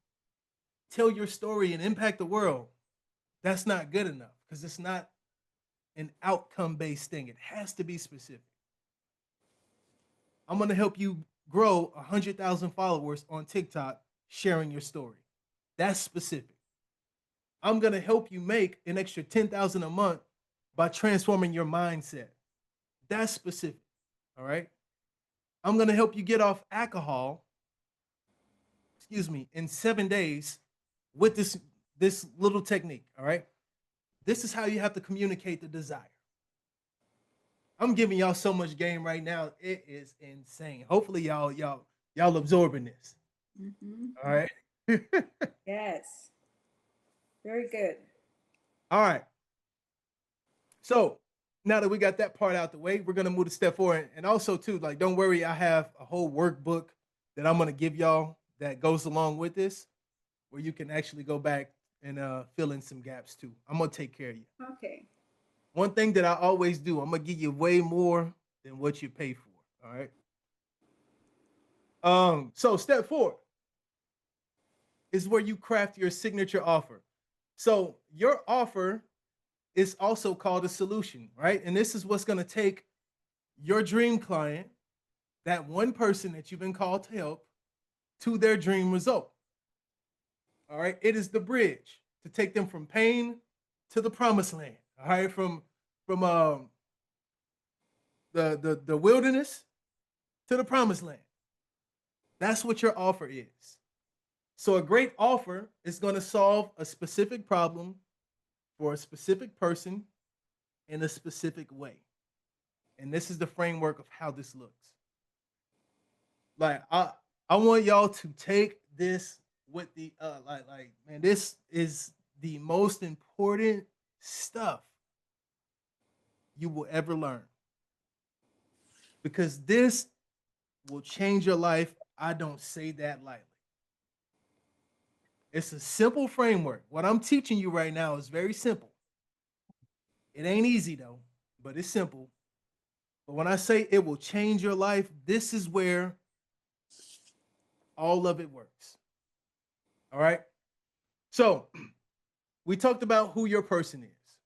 tell your story and impact the world, that's not good enough because it's not an outcome-based thing. It has to be specific. I'm going to help you grow 100,000 followers on TikTok sharing your story. That's specific. I'm going to help you make an extra 10,000 a month by transforming your mindset. That's specific. All right. I'm going to help you get off alcohol, in 7 days with this little technique. All right. This is how you have to communicate the desire. I'm giving y'all so much game right now. It is insane. Hopefully y'all absorbing this. Mm-hmm. All right. Yes. Very good. All right. So now that we got that part out the way, we're gonna move to step 4. And also too, like, don't worry, I have a whole workbook that I'm gonna give y'all that goes along with this, where you can actually go back and fill in some gaps too. I'm gonna take care of you. Okay. One thing that I always do, I'm gonna give you way more than what you pay for. All right. So step 4 is where you craft your signature offer. So your offer is also called a solution, right? And this is what's going to take your dream client, that one person that you've been called to help, to their dream result. All right. It is the bridge to take them from pain to the promised land. All right. From the wilderness to the promised land. That's what your offer is. So a great offer is going to solve a specific problem for a specific person in a specific way. And this is the framework of how this looks. Like I want y'all to take this with the like man, this is the most important stuff you will ever learn, because this will change your life. I don't say that lightly. It's a simple framework. What I'm teaching you right now is very simple. It ain't easy though, but it's simple. But when I say it will change your life, this is where all of it works. All right. So we talked about who your person is.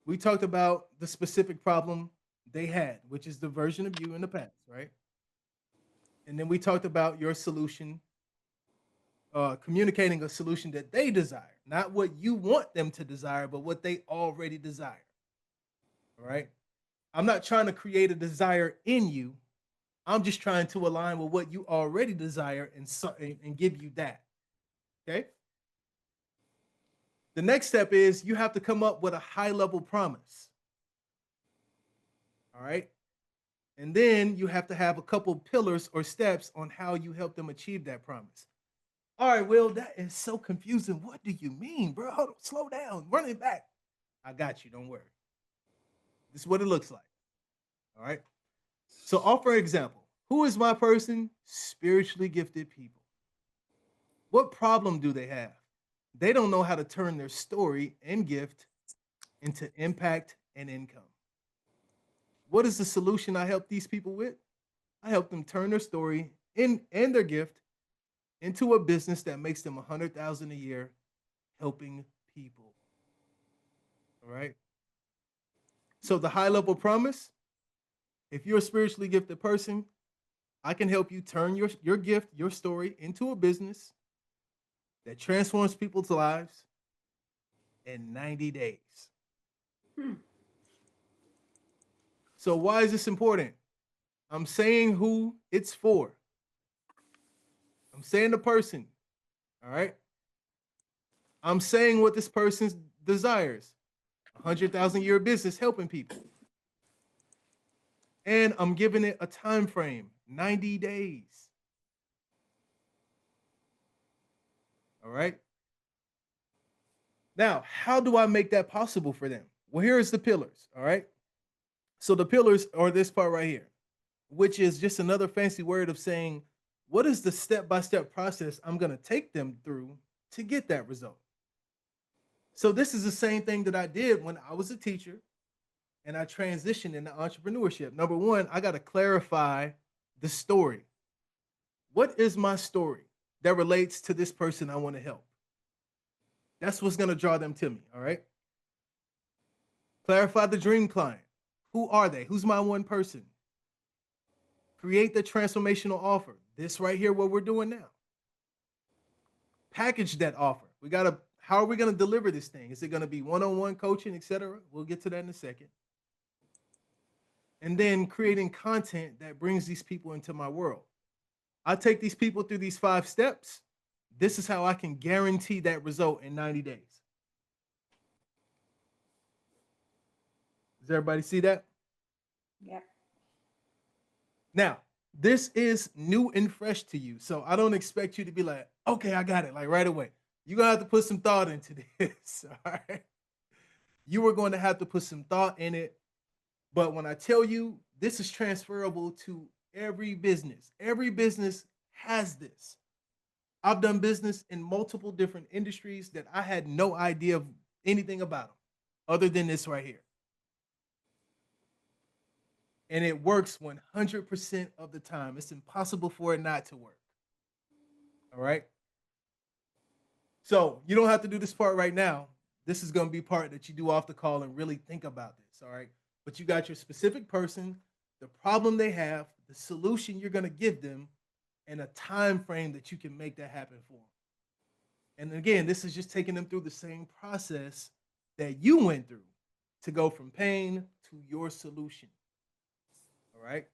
We talked about the specific problem they had, which is the version of you in the past, right? And then we talked about your solution, communicating a solution that they desire, not what you want them to desire, but what they already desire. All right. I'm not trying to create a desire in you. I'm just trying to align with what you already desire and give you that. Okay. The next step is you have to come up with a high level promise. All right. And then you have to have a couple pillars or steps on how you help them achieve that promise. All right, Will, that is so confusing. What do you mean, bro? Hold on, slow down, run it back. I got you. Don't worry. This is what it looks like. All right. So, offer an example. Who is my person? Spiritually gifted people. What problem do they have? They don't know how to turn their story and gift into impact and income. What is the solution I help these people with? I help them turn their story and their gift into a business that makes them 100,000 a year helping people. All right. So the high level promise, if you're a spiritually gifted person, I can help you turn your gift, your story into a business that transforms people's lives in 90 days. Hmm. So why is this important? I'm saying who it's for. I'm saying the person. All right. I'm saying what this person desires. 100,000 year business helping people. And I'm giving it a time frame, 90 days. All right. Now, how do I make that possible for them? Well, here's the pillars. All right. So the pillars are this part right here, which is just another fancy word of saying, what is the step-by-step process I'm going to take them through to get that result? So this is the same thing that I did when I was a teacher and I transitioned into entrepreneurship. Number one, I got to clarify the story. What is my story that relates to this person I want to help? That's what's going to draw them to me. All right. Clarify the dream client. Who are they? Who's my one person? Create the transformational offer. This right here, what we're doing now. Package that offer. How are we going to deliver this thing? Is it going to be one-on-one coaching, etc.? We'll get to that in a second. And then creating content that brings these people into my world. I take these people through these 5 steps. This is how I can guarantee that result in 90 days. Does everybody see that? Yeah. Now, this is new and fresh to you. So I don't expect you to be like, okay, I got it, like right away. You're going to have to put some thought into this. All right. You are going to have to put some thought in it. But when I tell you this is transferable to every business has this. I've done business in multiple different industries that I had no idea of anything about them other than this right here. And it works 100% of the time. It's impossible for it not to work. All right. So you don't have to do this part right now. This is going to be part that you do off the call and really think about this. All right. But you got your specific person, the problem they have, the solution you're going to give them, and a time frame that you can make that happen for them. And again, this is just taking them through the same process that you went through to go from pain to your solution. All right.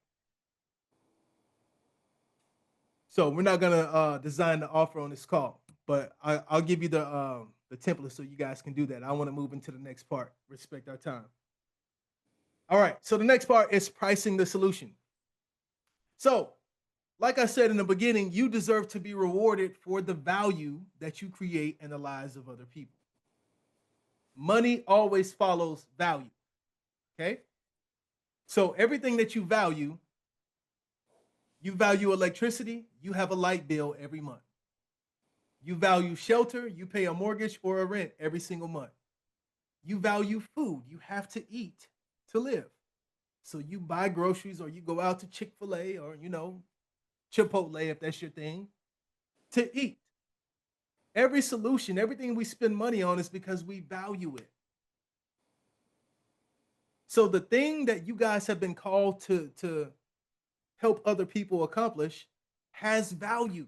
So we're not gonna design the offer on this call, but I'll give you the template so you guys can do that. I want to move into the next part. Respect our time. All right. So the next part is pricing the solution. So, like I said in the beginning, you deserve to be rewarded for the value that you create in the lives of other people. Money always follows value. Okay. So everything that you value electricity, you have a light bill every month. You value shelter, you pay a mortgage or a rent every single month. You value food, you have to eat to live. So you buy groceries or you go out to Chick-fil-A or, Chipotle, if that's your thing, to eat. Every solution, everything we spend money on is because we value it. So the thing that you guys have been called to help other people accomplish has value.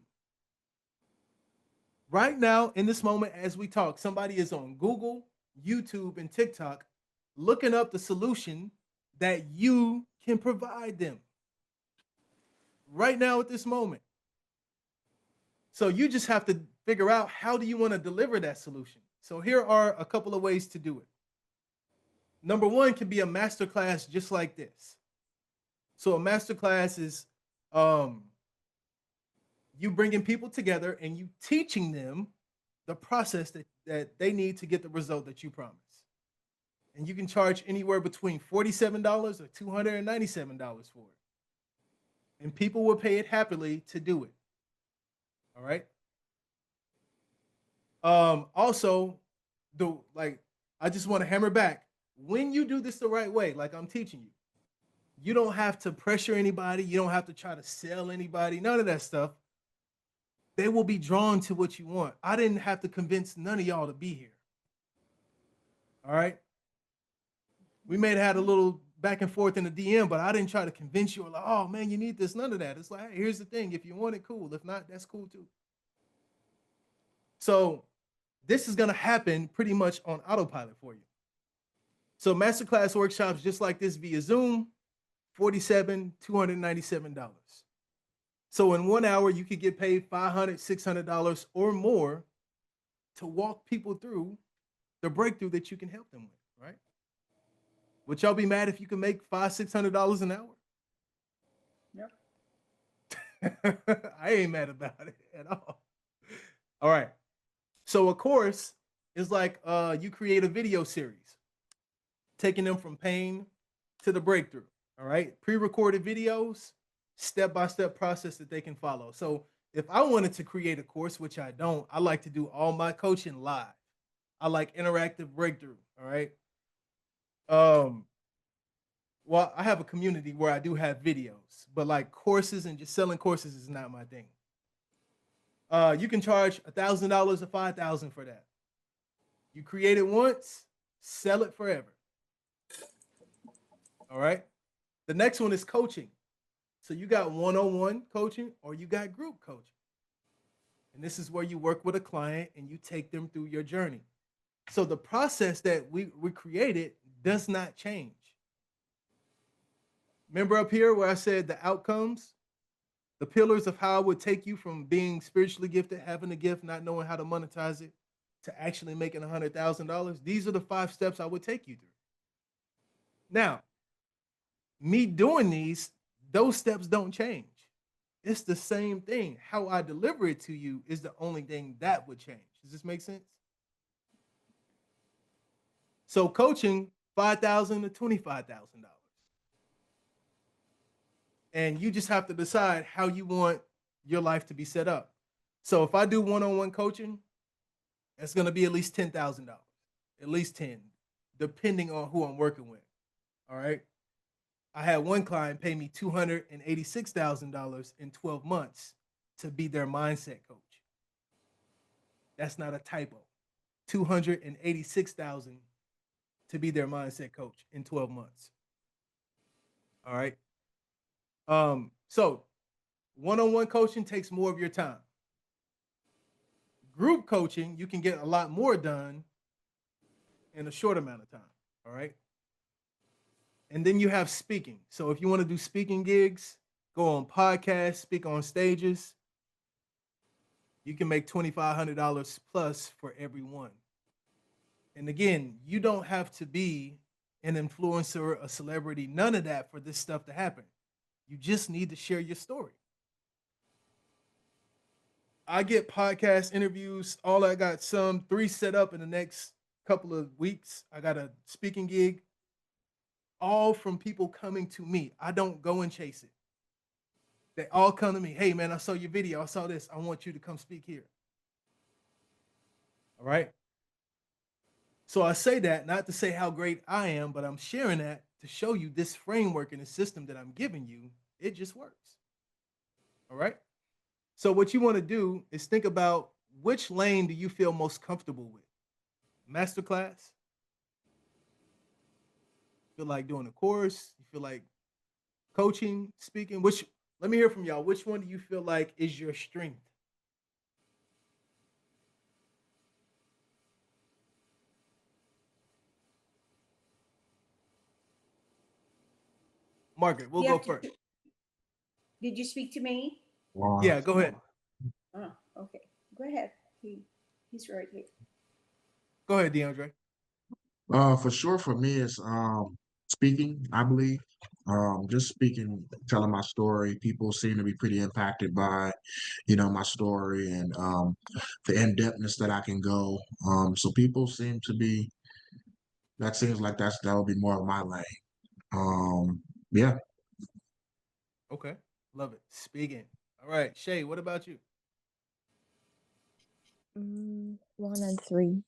Right now, in this moment, as we talk, somebody is on Google, YouTube, and TikTok looking up the solution that you can provide them right now at this moment. So you just have to figure out, how do you want to deliver that solution? So here are a couple of ways to do it. Number one can be a masterclass just like this. So a masterclass is um, you bringing people together and you teaching them the process that they need to get the result that you promise. And you can charge anywhere between $47 or $297 for it. And people will pay it happily to do it. All right. Also, I just want to hammer back. When you do this the right way, like I'm teaching you, you don't have to pressure anybody. You don't have to try to sell anybody. None of that stuff. They will be drawn to what you want. I didn't have to convince none of y'all to be here. All right. We may have had a little back and forth in the DM, but I didn't try to convince you, like, oh man, you need this. None of that. It's like, hey, here's the thing. If you want it, cool. If not, that's cool too. So this is going to happen pretty much on autopilot for you. So masterclass workshops just like this via Zoom, $297. So in 1 hour, you could get paid $500, $600 or more to walk people through the breakthrough that you can help them with, right? Would y'all be mad if you can make $500, $600 an hour? Yep. I ain't mad about it at all. All right. So a course is like you create a video series, taking them from pain to the breakthrough. All right. Pre-recorded videos, step-by-step process that they can follow. So if I wanted to create a course, which I don't, I like to do all my coaching live. I like interactive breakthrough. All right. Well, I have a community where I do have videos, but like courses and just selling courses is not my thing. You can charge $1,000 or $5,000 for that. You create it once, sell it forever. All right. The next one is coaching. So you got one-on-one coaching or you got group coaching. And this is where you work with a client and you take them through your journey. So the process that we created does not change. Remember up here where I said the outcomes, the pillars of how I would take you from being spiritually gifted, having a gift, not knowing how to monetize it, to actually making $100,000. These are the 5 steps I would take you through. Now, me doing those steps don't change. It's the same thing. How I deliver it to you is the only thing that would change. Does this make sense? So coaching, $5,000 to $25,000. And you just have to decide how you want your life to be set up. So if I do one-on-one coaching, it's going to be at least $10,000, at least 10, depending on who I'm working with. All right. I had one client pay me $286,000 in 12 months to be their mindset coach. That's not a typo. $286,000 to be their mindset coach in 12 months. All right. So one-on-one coaching takes more of your time. Group coaching, you can get a lot more done in a short amount of time. All right. And then you have speaking. So if you want to do speaking gigs, go on podcasts, speak on stages, you can make $2,500 plus for every one. And again, you don't have to be an influencer, a celebrity, none of that for this stuff to happen. You just need to share your story. I get podcast interviews, all I got 3 set up in the next couple of weeks. I got a speaking gig, all from people coming to me. I don't go and chase it. They all come to me. Hey, man, I saw your video. I saw this. I want you to come speak here. All right. So I say that not to say how great I am, but I'm sharing that to show you this framework and the system that I'm giving you. It just works. All right. So what you want to do is think about which lane do you feel most comfortable with? Masterclass? Feel like doing a course? You feel like coaching, speaking? Which let me hear from y'all. Which one do you feel like is your strength? Margaret, we'll You go have to. first. Did you speak to me? Yeah, go ahead. Oh, okay. Go ahead. He's right here. Go ahead, DeAndre. For sure, for me, it's speaking. I believe, just speaking, telling my story. People seem to be pretty impacted by, my story and the in depthness that I can go. So people seem to be. That seems like that would be more of my lane. Yeah. Okay. Love it. Speaking. All right. Shay, what about you? 1 and 3,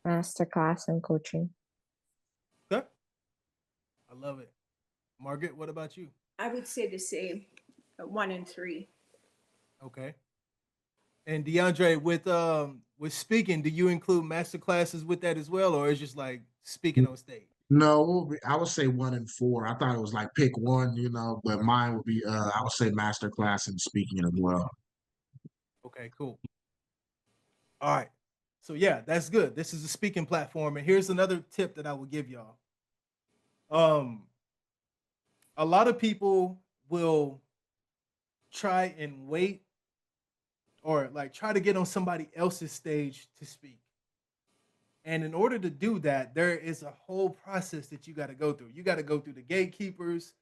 masterclass and coaching. Okay. I love it. Margaret, what about you? I would say the same. 1 and 3. Okay. And DeAndre, with speaking, do you include master classes with that as well, or is just like speaking on stage? No, I would say 1 and 4. I thought it was like pick one, but mine would be I would say master class and speaking as well. Okay, cool. All right. So yeah, that's good. This is a speaking platform. And here's another tip that I will give y'all. Um, a lot of people will try and wait or like try to get on somebody else's stage to speak. And in order to do that, there is a whole process that you got to go through. You got to go through the gatekeepers.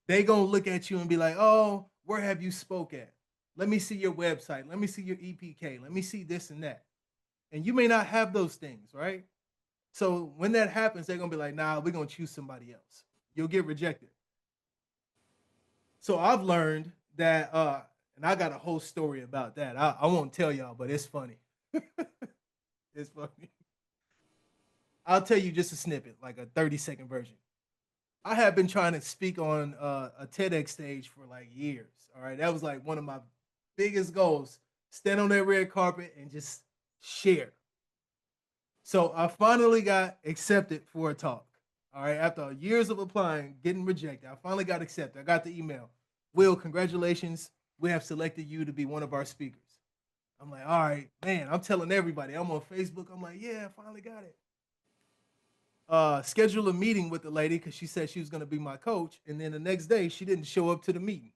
They gonna look at you and be like, "Oh, where have you spoke at? Let me see your website. Let me see your EPK. Let me see this and that." And you may not have those things, right? So when that happens, they're gonna be like, "Nah, we're gonna choose somebody else." You'll get rejected. So I've learned that, and I got a whole story about that. I won't tell y'all, but it's funny. It's funny. I'll tell you just a snippet, like a 30-second version. I have been trying to speak on a TEDx stage for like years. All right, that was like one of my biggest goals: stand on that red carpet and just share. So I finally got accepted for a talk. All right, after years of applying, getting rejected, I finally got accepted. I got the email. Will, congratulations. We have selected you to be one of our speakers. I'm like, all right, man. I'm telling everybody. I'm on Facebook. I'm like, yeah, I finally got it. Schedule a meeting with the lady because she said she was going to be my coach. And then the next day, she didn't show up to the meeting.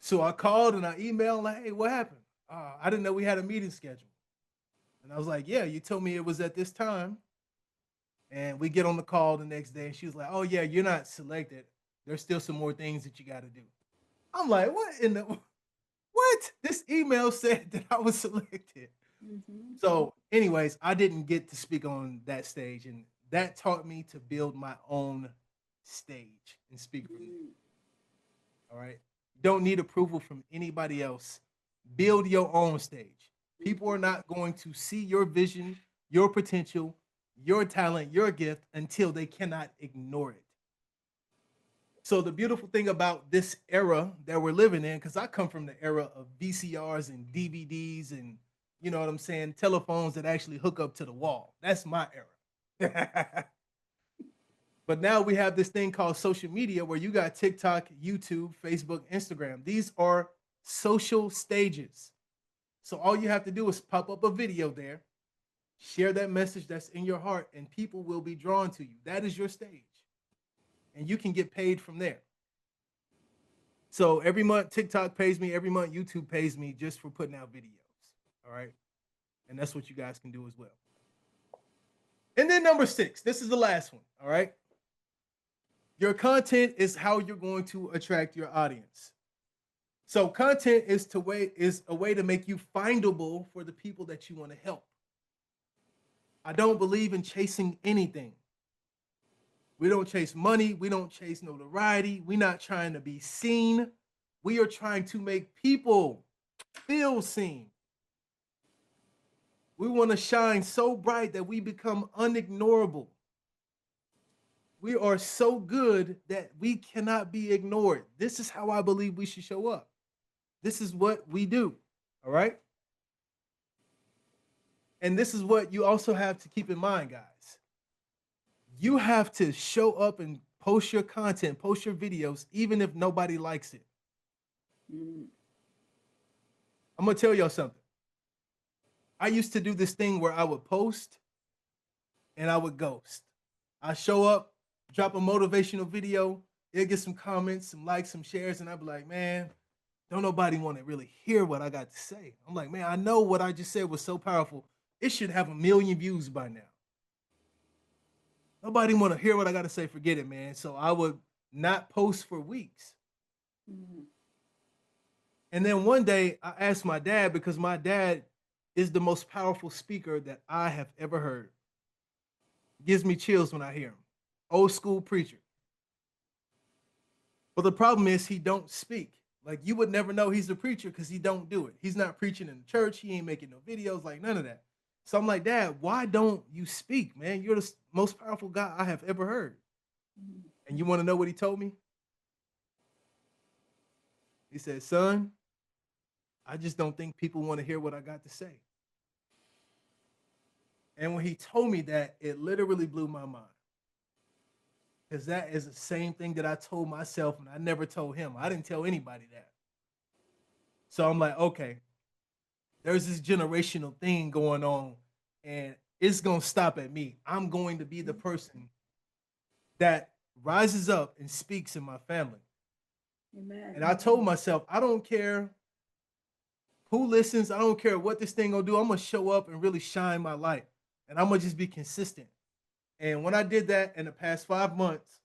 So I called and I emailed, like, hey, what happened? I didn't know we had a meeting scheduled. And I was like, yeah, you told me it was at this time. And we get on the call the next day. And she was like, oh, yeah, you're not selected. There's still some more things that you got to do. I'm like, what in the what? This email said that I was selected. Mm-hmm. So, anyways, I didn't get to speak on that stage, and that taught me to build my own stage and speak from there. All right. Don't need approval from anybody else. Build your own stage. People are not going to see your vision, your potential, your talent, your gift until they cannot ignore it. So the beautiful thing about this era that we're living in, because I come from the era of VCRs and DVDs and you know what I'm saying, telephones that actually hook up to the wall. That's my era. But now we have this thing called social media where you got TikTok, YouTube, Facebook, Instagram. These are social stages. So all you have to do is pop up a video there, share that message that's in your heart, and people will be drawn to you. That is your stage. And you can get paid from there. So every month TikTok pays me, every month YouTube pays me just for putting out videos. All right. And that's what you guys can do as well. And then number 6, this is the last one. All right. Your content is how you're going to attract your audience. So content is a way to make you findable for the people that you want to help. I don't believe in chasing anything. We don't chase money. We don't chase notoriety. We're not trying to be seen. We are trying to make people feel seen. We want to shine so bright that we become unignorable. We are so good that we cannot be ignored. This is how I believe we should show up. This is what we do. All right. And this is what you also have to keep in mind, guys. You have to show up and post your content, post your videos, even if nobody likes it. Mm. I'm going to tell y'all something. I used to do this thing where I would post and I would ghost. I show up, drop a motivational video, it'll get some comments, some likes, some shares, and I'd be like, man, don't nobody want to really hear what I got to say. I'm like, man, I know what I just said was so powerful. It should have 1 million views by now. Nobody want to hear what I got to say. Forget it, man. So I would not post for weeks. Mm. And then one day I asked my dad, because my dad is the most powerful speaker that I have ever heard. Gives me chills when I hear him. Old school preacher. But the problem is he don't speak. Like, you would never know he's a preacher because he don't do it. He's not preaching in the church. He ain't making no videos, like none of that. So I'm like, Dad, why don't you speak, man? You're the most powerful guy I have ever heard. Mm. And you want to know what he told me? He said, son, I just don't think people want to hear what I got to say. And when he told me that, it literally blew my mind. Because that is the same thing that I told myself, and I never told him. I didn't tell anybody that. So I'm like, okay, there's this generational thing going on, and it's going to stop at me. I'm going to be the person that rises up and speaks in my family. Amen. And I told myself, I don't care who listens. I don't care what this thing gonna do. I'm gonna show up and really shine my light. And I'm gonna just be consistent. And when I did that in the past 5 months,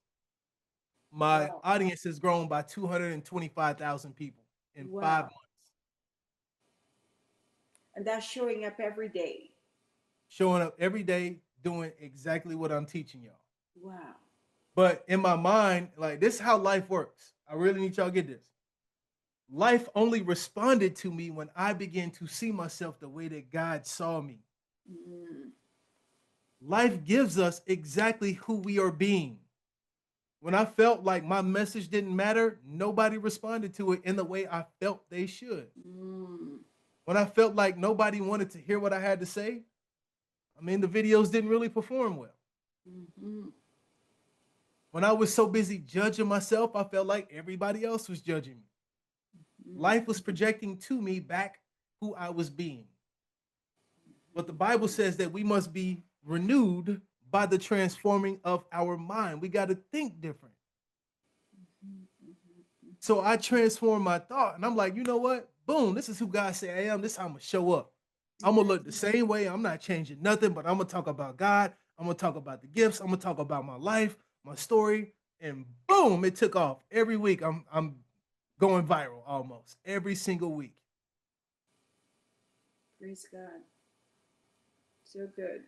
my Wow. audience has grown by 225,000 people in Wow. 5 months. And that's showing up every day. Showing up every day, doing exactly what I'm teaching y'all. Wow. But in my mind, like, this is how life works. I really need y'all to get this. Life only responded to me when I began to see myself the way that God saw me. Mm. Life gives us exactly who we are being. When I felt like my message didn't matter, nobody responded to it in the way I felt they should. Mm. When I felt like nobody wanted to hear what I had to say, I mean, the videos didn't really perform well. Mm-hmm. When I was so busy judging myself, I felt like everybody else was judging me. Mm. Life was projecting to me back who I was being. But the Bible says that we must be renewed by the transforming of our mind. We got to think different. So I transformed my thought, and I'm like, you know what? Boom, this is who God say I am. This is how I'm going to show up. I'm going to look the same way. I'm not changing nothing, but I'm going to talk about God. I'm going to talk about the gifts. I'm going to talk about my life, my story, and boom, it took off. Every week I'm going viral almost every single week. Praise God. So good.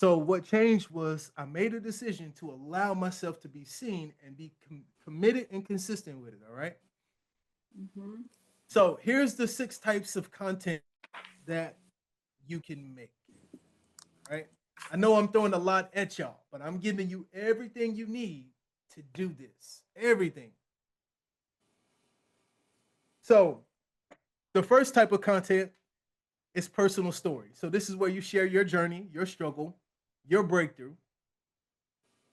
So what changed was I made a decision to allow myself to be seen and be committed and consistent with it. All right. Mm-hmm. So here's the 6 types of content that you can make. Right. I know I'm throwing a lot at y'all, but I'm giving you everything you need to do this. Everything. So the first type of content is personal story. So this is where you share your journey, your struggle, your breakthrough,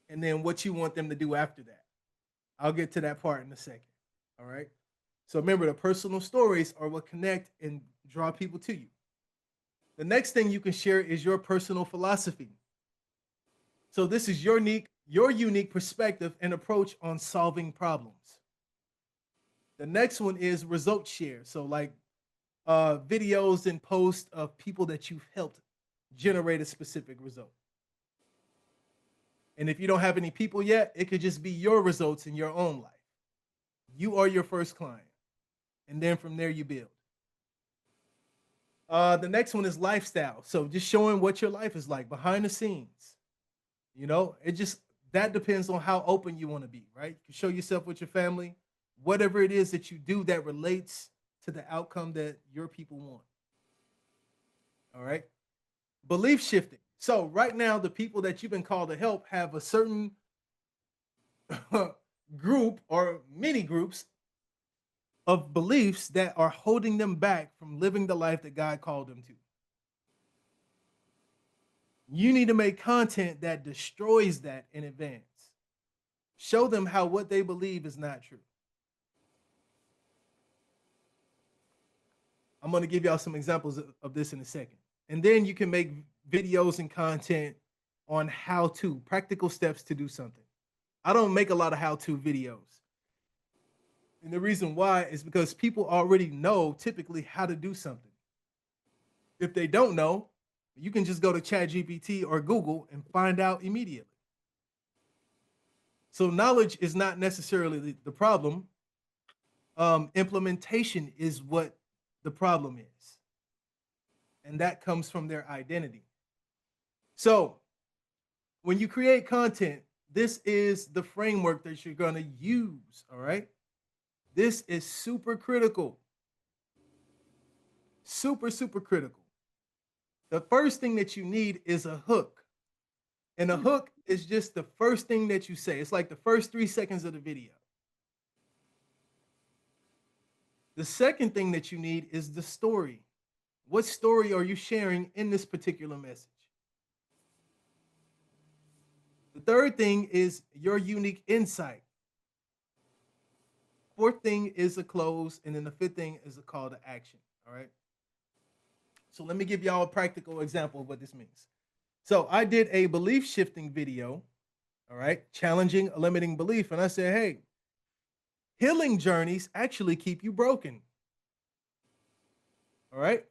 and then what you want them to do after that. I'll get to that part in a second. All right. So remember, the personal stories are what connect and draw people to you. The next thing you can share is your personal philosophy. So this is your unique perspective and approach on solving problems. The next one is result share. So like videos and posts of people that you've helped generate a specific result. And if you don't have any people yet, it could just be your results in your own life. You are your first client. And then from there you build. The next one is lifestyle. So just showing what your life is like behind the scenes. You know, it just that depends on how open you want to be, right? You can show yourself with your family, whatever it is that you do that relates to the outcome that your people want. All right. Belief shifting. So right now, the people that you've been called to help have a certain group or many groups of beliefs that are holding them back from living the life that God called them to. You need to make content that destroys that in advance. Show them how what they believe is not true. I'm going to give y'all some examples of this in a second. And then you can make videos and content on how to, practical steps to do something. I don't make a lot of how to videos. And the reason why is because people already know typically how to do something. If they don't know, you can just go to ChatGPT or Google and find out immediately. So knowledge is not necessarily the problem. Implementation is what the problem is. And that comes from their identity. So when you create content, this is the framework that you're going to use. All right. This is super critical. Super critical. The first thing that you need is a hook. And a hook is just the first thing that you say. It's like the first 3 seconds of the video. The second thing that you need is the story. What story are you sharing in this particular message? The third thing is your unique insight. Fourth thing is a close, and then the fifth thing is a call to action. All right. So let me give y'all a practical example of what this means. So I did a belief shifting video, all right, challenging a limiting belief. And I said, hey, healing journeys actually keep you broken. All right.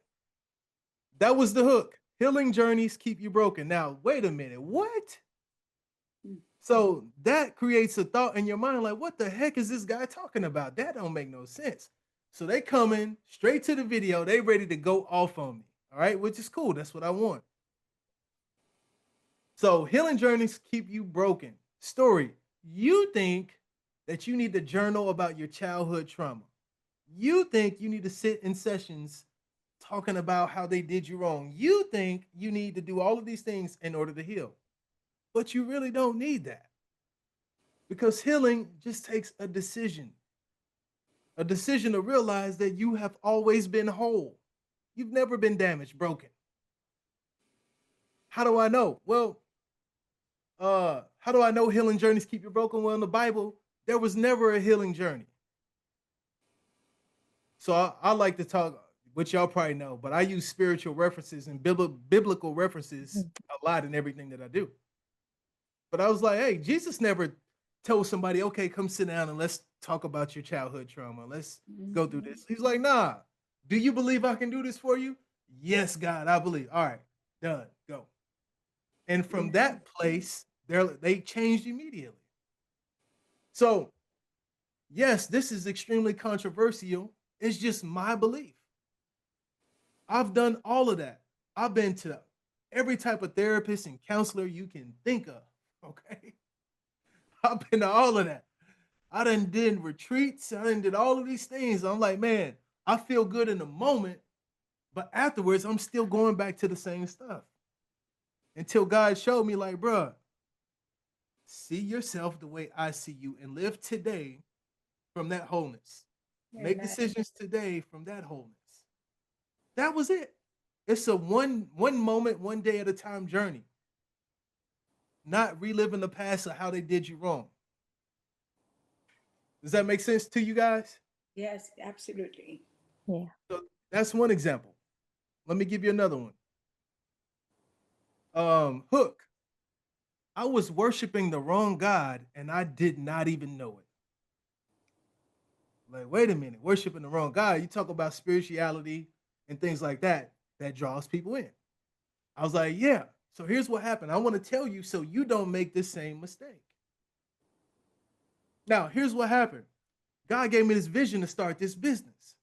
That was the hook. Healing journeys keep you broken. Now, wait a minute. What? So that creates a thought in your mind like, what the heck is this guy talking about? That don't make no sense. So they coming straight to the video. They ready to go off on me. All right, which is cool. That's what I want. So healing journeys keep you broken. Story. You think that you need to journal about your childhood trauma. You think you need to sit in sessions talking about how they did you wrong. You think you need to do all of these things in order to heal. But you really don't need that. Because healing just takes a decision to realize that you have always been whole. You've never been damaged, broken. How do I know? Well, how do I know healing journeys keep you broken? Well, in the Bible, there was never a healing journey. So I like to talk, which y'all probably know, but I use spiritual references and biblical references a lot in everything that I do. But I was like, hey, Jesus never told somebody, okay, come sit down and let's talk about your childhood trauma. Let's go through this. He's like, nah, do you believe I can do this for you? Yes, God, I believe. All right, done, go. And from that place, they changed immediately. So, yes, this is extremely controversial. It's just my belief. I've done all of that. I've been to every type of therapist and counselor you can think of. Okay. I've been to all of that. I done did retreats. I done did all of these things. I'm like, man, I feel good in the moment, but afterwards, I'm still going back to the same stuff. Until God showed me, like, bruh, see yourself the way I see you and live today from that wholeness. Make decisions today from that wholeness. That was it. It's a one moment, one day at a time journey. Not reliving the past of how they did you wrong. Does that make sense to you guys? Yes, absolutely. Yeah. So that's one example. Let me give you another one. Hook. I was worshiping the wrong God and I did not even know it. Like, wait a minute, worshiping the wrong God. You talk about spirituality and things like that, that draws people in. I was like, yeah. So here's what happened. I want to tell you so you don't make the same mistake. Now, here's what happened. God gave me this vision to start this business.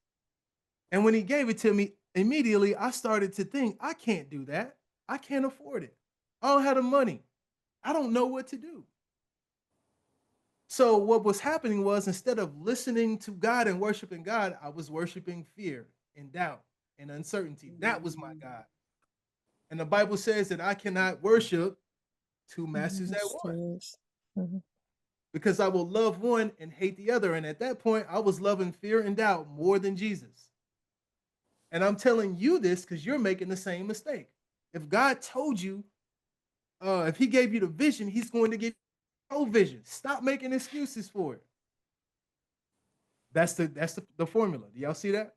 And when he gave it to me, immediately I started to think, I can't do that. I can't afford it. I don't have the money. I don't know what to do. So what was happening was, instead of listening to God and worshiping God, I was worshiping fear and doubt and uncertainty. That was my God. And the Bible says that I cannot worship two masters at once, Mhm. because I will love one and hate the other. And at that point, I was loving fear and doubt more than Jesus. And I'm telling you this because you're making the same mistake. If God told you, if He gave you the vision, He's going to give you no vision. Stop making excuses for it. That's the formula. Do y'all see that?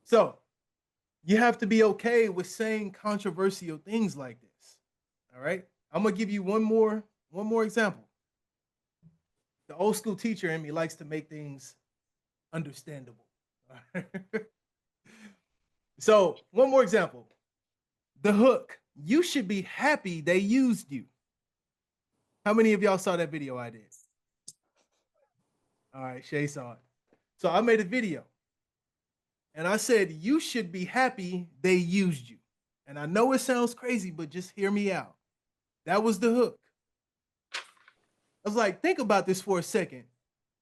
So you have to be okay with saying controversial things like this. All right. I'm gonna give you one more example. The old school teacher in me likes to make things understandable. So one more example. The hook. You should be happy they used you. How many of y'all saw that video I did? All right, Shay saw it. So I made a video and I said, you should be happy they used you. And I know it sounds crazy, but just hear me out. That was the hook. I was like, think about this for a second.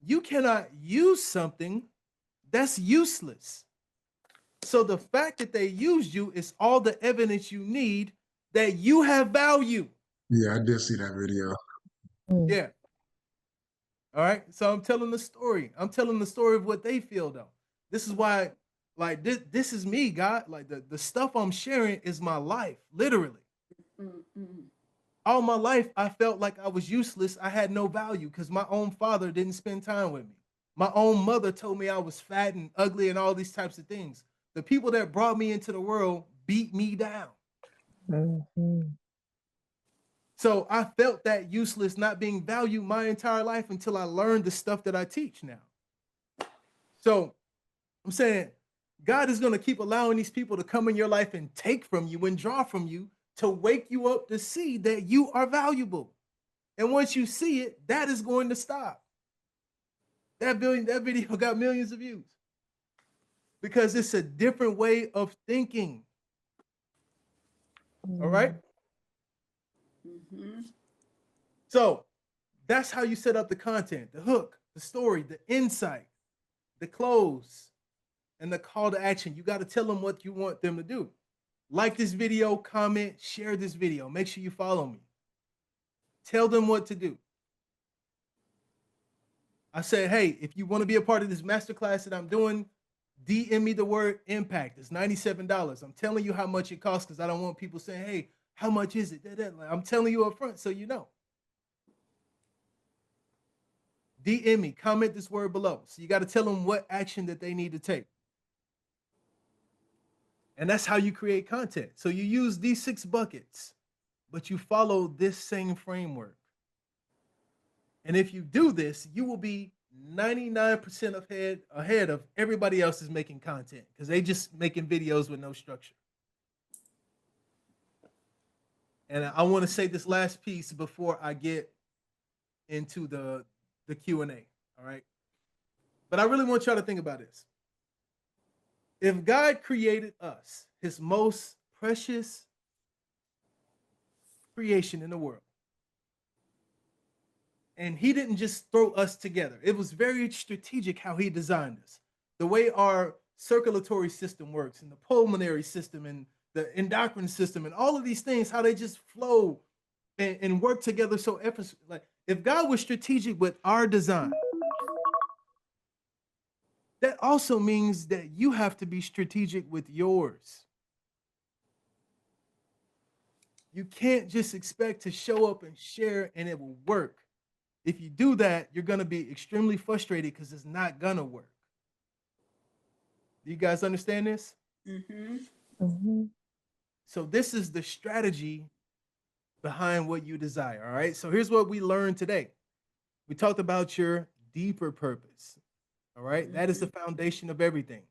You cannot use something that's useless. So the fact that they used you is all the evidence you need that you have value. Yeah, I did see that video. Mm. Yeah. All right. So I'm telling the story. I'm telling the story of what they feel though. This is why, like, this is me, God. Like the stuff I'm sharing is my life, literally. Mm-mm. All my life, I felt like I was useless. I had no value because my own father didn't spend time with me. My own mother told me I was fat and ugly and all these types of things. The people that brought me into the world beat me down. Mhm. So I felt that useless, not being valued my entire life until I learned the stuff that I teach now. So I'm saying God is going to keep allowing these people to come in your life and take from you and draw from you to wake you up to see that you are valuable. And once you see it, that is going to stop. That video got millions of views because it's a different way of thinking. All right. Mm-hmm. So that's how you set up the content, the hook, the story, the insight, the close, and the call to action. You got to tell them what you want them to do. Like this video, comment, share this video. Make sure you follow me. Tell them what to do. I said, hey, if you want to be a part of this masterclass that I'm doing, DM me the word impact. It's $97. I'm telling you how much it costs because I don't want people saying, hey, how much is it? I'm telling you up front so you know. DM me, comment this word below. So you got to tell them what action that they need to take. And that's how you create content. So you use these 6 buckets, but you follow this same framework. And if you do this, you will be 99% ahead of everybody else is making content because they just making videos with no structure. And I want to say this last piece before I get into the Q&A, all right? But I really want y'all to think about this. If God created us, his most precious creation in the world, and he didn't just throw us together. It was very strategic how he designed us. The way our circulatory system works and the pulmonary system and the endocrine system and all of these things, how they just flow and work together so effortlessly. Like if God was strategic with our design, that also means that you have to be strategic with yours. You can't just expect to show up and share and it will work. If you do that, you're going to be extremely frustrated because it's not going to work. Do you guys understand this? Mm-hmm. Mhm. So this is the strategy behind what you desire. All right. So here's what we learned today. We talked about your deeper purpose. All right. Mm-hmm. That is the foundation of everything.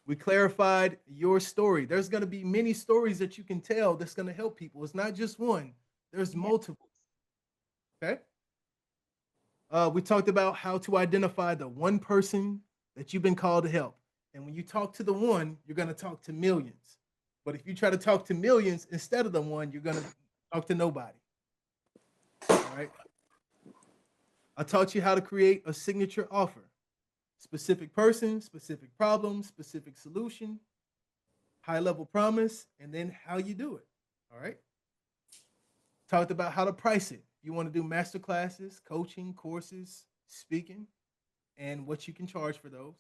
We clarified your story. There's going to be many stories that you can tell that's going to help people. It's not just one, there's multiple. Okay. We talked about how to identify the one person that you've been called to help. And when you talk to the one, you're going to talk to millions. But if you try to talk to millions instead of the one, you're going to talk to nobody. All right. I taught you how to create a signature offer. Specific person, specific problem, specific solution, high level promise, and then how you do it. All right. Talked about how to price it. You want to do master classes, coaching, courses, speaking, and what you can charge for those.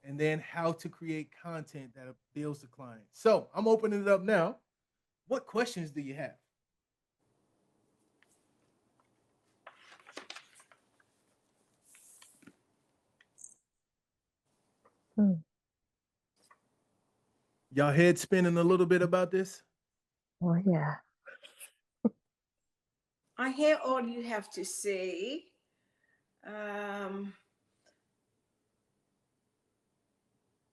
And then how to create content that appeals to clients. So I'm opening it up now. What questions do you have? Hmm. Y'all head spinning a little bit about this? Oh, yeah. I hear all you have to say. Um,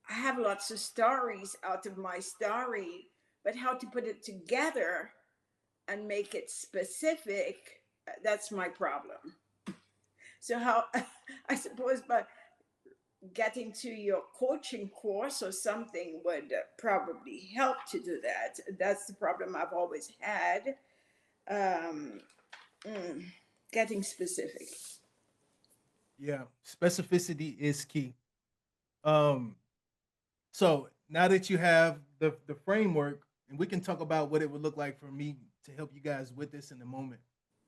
I have lots of stories out of my story, but how to put it together and make it specific, that's my problem. So, how I suppose by getting to your coaching course or something would probably help to do that. That's the problem I've always had. Um, mm, Getting specific. Yeah, specificity is key. Um, so now that you have the framework, and we can talk about what it would look like for me to help you guys with this in a moment,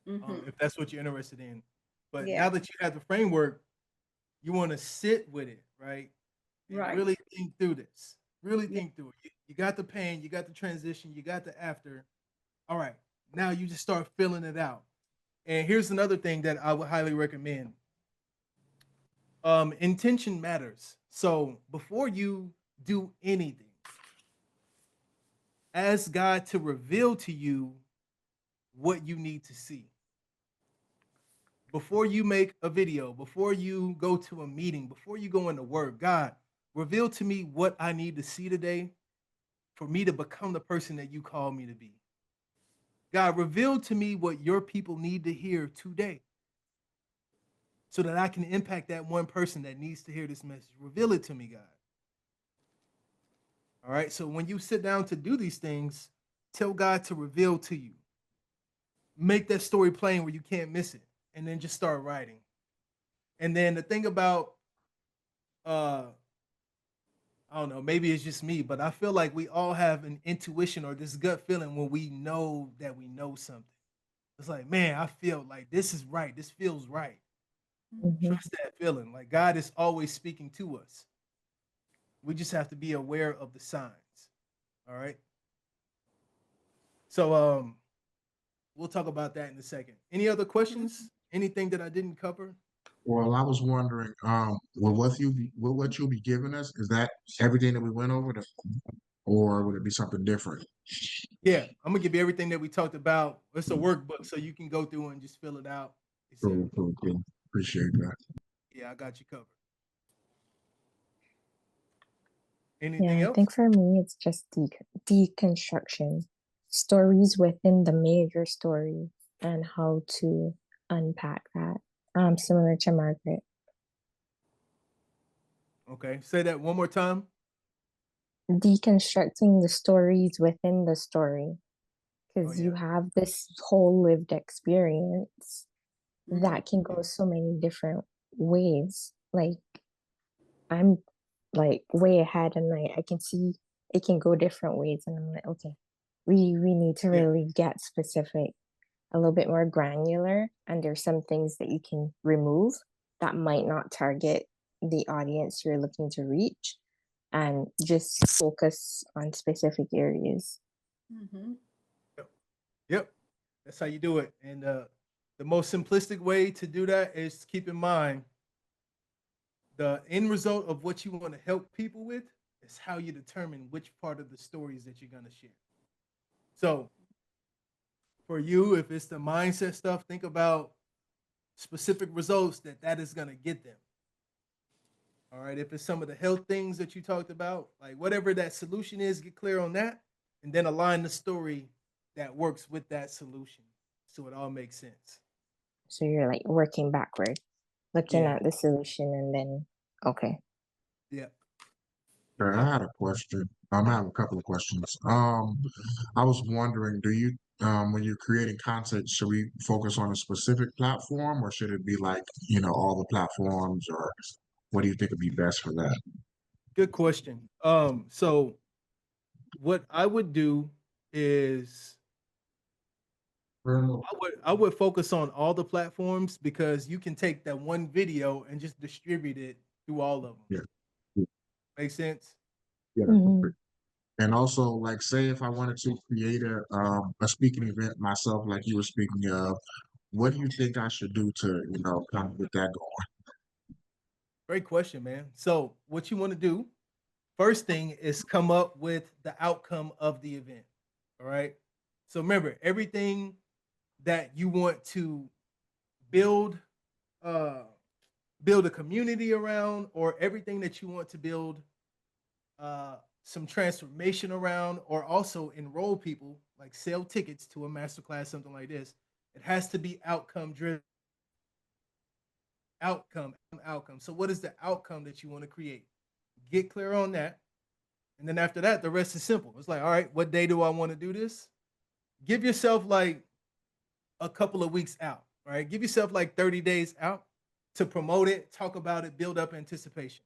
Mm-hmm. if that's what you're interested in. But Yeah, now that you have the framework, you want to sit with it, right? And right. really think through this. Really think through it. You got the pain, you got the transition, you got the after. All right, now you just start filling it out. And here's another thing that I would highly recommend. Intention matters. So before you do anything, ask God to reveal to you what you need to see. Before you make a video, before you go to a meeting, before you go into work, God, reveal to me what I need to see today for me to become the person that you call me to be. God, reveal to me what your people need to hear today so that I can impact that one person that needs to hear this message. Reveal it to me, God. All right. So when you sit down to do these things, tell God to reveal to you. Make that story plain where you can't miss it. And then just start writing. And then the thing about uh I don't know, maybe it's just me, but I feel like we all have an intuition or this gut feeling when we know that we know something. It's like, man, I feel like this is right. This feels right. Mm-hmm. Trust that feeling. Like God is always speaking to us. We just have to be aware of the signs. All right. So we'll talk about that in a second. Any other questions? Anything that I didn't cover? Well, I was wondering, will what you'll be giving us, is that everything that we went over, or would it be something different? Yeah, I'm gonna give you everything that we talked about. It's a workbook, so you can go through and just fill it out, etc. Cool, cool, cool. Appreciate that. Yeah, I got you covered. Yeah, Anything I else? think for me, it's just deconstruction, stories within the major story, and how to unpack that. Similar to Margaret. Okay, say that one more time. Deconstructing the stories within the story, Oh because you yeah, have this whole lived experience Mm-hmm. that can go so many different ways. Like, I'm like way ahead, and like I can see it can go different ways, and I'm like, okay, we need to yeah, really get specific, a little bit more granular, and there's some things that you can remove that might not target the audience you're looking to reach, and just focus on specific areas. Mm-hmm. yep, yep. That's how you do it. And the most simplistic way to do that is to keep in mind the end result of what you want to help people with is how you determine which part of the stories that you're gonna share. So for you, if it's the mindset stuff, think about specific results that is gonna get them. All right. If it's some of the health things that you talked about, like whatever that solution is, get clear on that and then align the story that works with that solution so it all makes sense. So you're like working backward, looking Yeah. at the solution and then Okay. Yeah. Okay, I had a question. I have a couple of questions. I was wondering, do you, when you're creating content, should we focus on a specific platform or should it be like, all the platforms, or what do you think would be best for that? Good question. So what I would do is I would focus on all the platforms because you can take that one video and just distribute it through all of them. Yeah. Yeah, Make sense? yeah, that's Mm-hmm. perfect. And also, like, say if I wanted to create a speaking event myself, like you were speaking of, what do you think I should do to, kind of get that going? Great question, man. So what you want to do, first thing is come up with the outcome of the event. All right. So remember, everything that you want to build, uh, build a community around, or everything that you want to build uh, some transformation around, or also enroll people, like sell tickets to a masterclass, something like this. It has to be outcome driven. Outcome. So, what is the outcome that you want to create? Get clear on that. And then after that, the rest is simple. It's like, all right, what day do I want to do this? Give yourself like a couple of weeks out, right? Give yourself like 30 days out to promote it, talk about it, build up anticipation.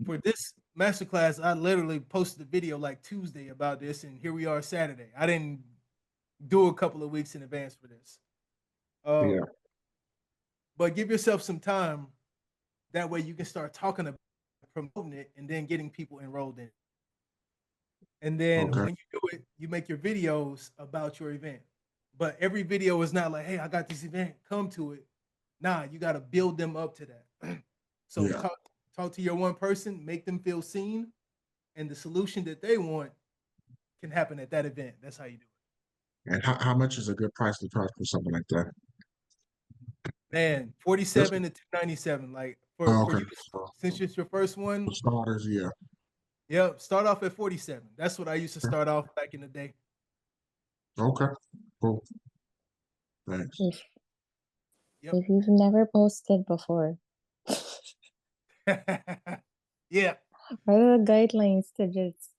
For this masterclass, I literally posted a video like Tuesday about this, and here we are Saturday. I didn't do a couple of weeks in advance for this. Yeah. But give yourself some time. That way you can start talking about promoting it and then getting people enrolled in it. And then Okay. when you do it, you make your videos about your event. But every video is not like, hey, I got this event, come to it. Nah, you got to build them up to that. So Yeah. talk to your one person, make them feel seen, and the solution that they want can happen at that event. That's how you do And how much is a good price to charge for something like that? it. Man, This, 47 to 297. Like oh, for okay. you, since it's your first one, For starters, yeah. yep, start off at 47. That's what I used to start off back in the day. Okay. Cool. Thanks. If Yep. if you've never posted before, Yeah. what are the guidelines to just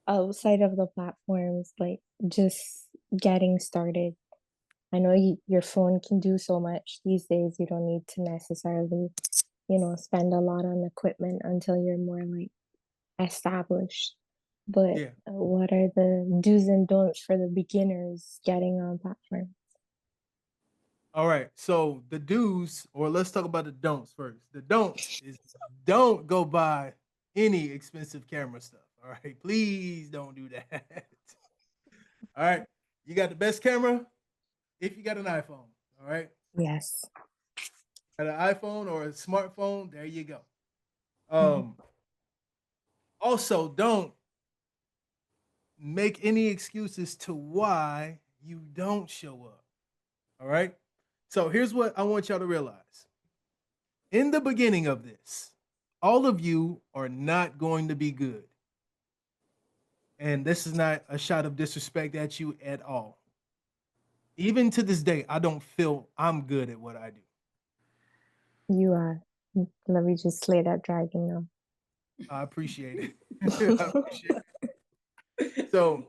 outside of the platforms, like just getting started? I know your phone can do so much these days. You don't need to necessarily, spend a lot on equipment until you're more like established. But Yeah. what are the do's and don'ts for the beginners getting on platform? All right. So the do's, or let's talk about the don'ts first. The don'ts is don't go buy any expensive camera stuff. All right. Please don't do that. All right. You got the best camera if you got an iPhone. All right. Yes. Got an iPhone or a smartphone. There you go. Mhm. Um, Also, don't make any excuses to why you don't show up. All right. So here's what I want y'all to realize. In the beginning of this, all of you are not going to be good. And this is not a shot of disrespect at you at all. Even to this day, I don't feel I'm good at what I do. You are. Let me just slay that dragon now. I appreciate it. I appreciate it. So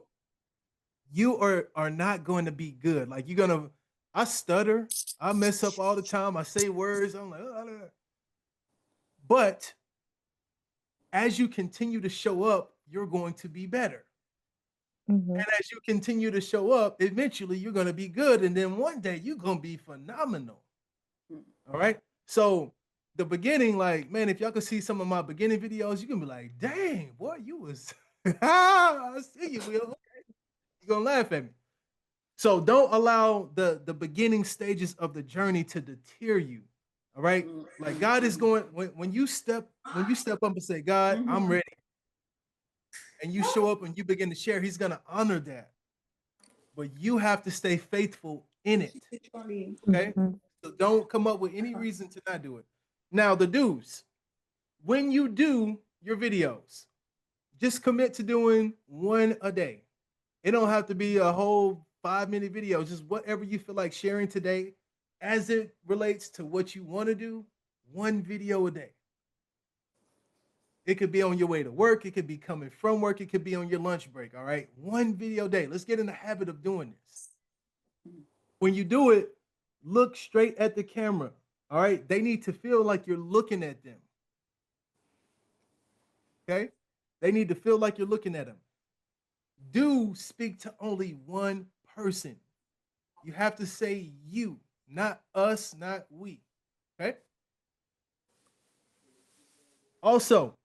you are not going to be good. Like you're gonna, I stutter, I mess up all the time. I say words. I'm like, oh. But as you continue to show up, you're going to be better. Hmm. And as you continue to show up, eventually you're going to be good. And then one day you're going to be phenomenal. All right. So the beginning, like, man, if y'all could see some of my beginning videos, you can be like, dang, boy, you was, I see you, Will. You're going to laugh at me. So don't allow the beginning stages of the journey to deter you. All right. Like God is going, when you step up and say, God, I'm ready, and you show up and you begin to share, he's going to honor that. But you have to stay faithful in it. Okay. Hmm. So don't come up with any reason to not do it. Now, the do's, when you do your videos, just commit to doing one a day. It don't have to be a whole 5-minute video, just whatever you feel like sharing today as it relates to what you want to do, one video a day. It could be on your way to work. It could be coming from work. It could be on your lunch break. All right. One video a day. Let's get in the habit of doing this. When you do it, look straight at the camera. All right. They need to feel like you're looking at them. Okay. They need to feel like you're looking at them. Do speak to only one person. You have to say you, not us, not we. Okay. Also,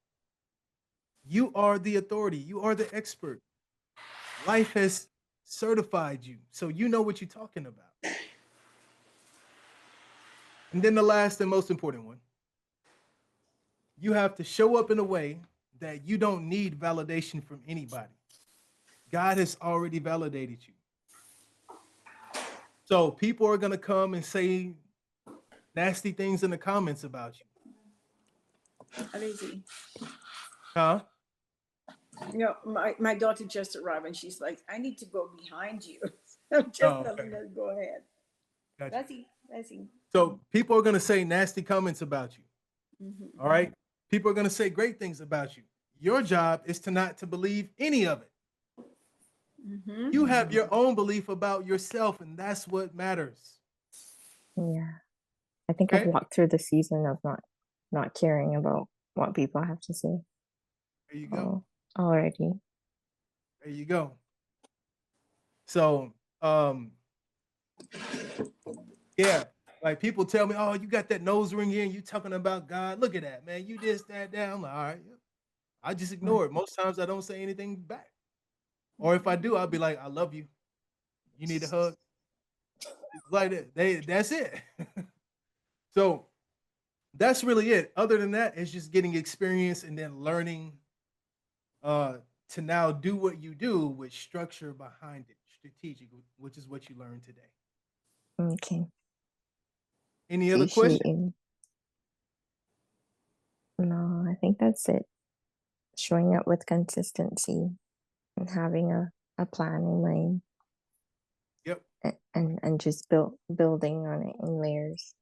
you are the authority. You are the expert. Life has certified you, so you know what you're talking about. And then the last and most important one, you have to show up in a way that you don't need validation from anybody. God has already validated you. So people are going to come and say nasty things in the comments about you. Lazy. Huh? You know, my daughter just arrived and she's like, I need to go behind you. I'm just telling her, go ahead. Gotcha. Let's see. So people are going to say nasty comments about you. Mm-hmm. All right. People are going to say great things about you. Your job is not to believe any of it. Mm-hmm. You have your own belief about yourself, and that's what matters. Yeah. I think I've walked through the season of not caring about what people have to say. There you go. Already. There you go. So, yeah, like people tell me, oh, you got that nose ring here and you talking about God. Look at that, man. You this, that. I'm like, all right. I just ignore it. Most times I don't say anything back. Or if I do, I'll be like, I love you. You need a hug. Like that. That's it. So that's really it. Other than that, it's just getting experience and then learning to now do what you do with structure behind it, strategic, which is what you learned today. Okay. Any other questions? No, I think that's it. Showing up with consistency and having a plan in mind. Yep. And just building on it in layers.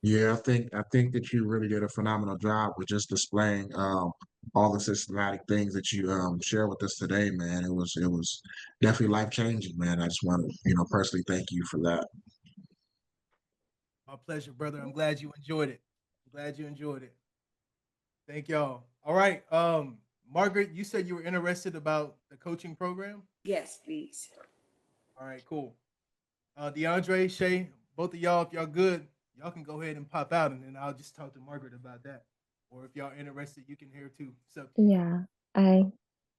Yeah, I think that you really did a phenomenal job with just displaying all the systematic things that you share with us today, man. It was definitely life changing, man. I just want to, personally thank you for that. My pleasure, brother. I'm glad you enjoyed it. Thank y'all. All right. Margaret, you said you were interested about the coaching program? Yes, please. All right, cool. DeAndre, Shay, both of y'all, if y'all good, y'all can go ahead and pop out and then I'll just talk to Margaret about that. Or if y'all interested, you can hear too. Yeah, I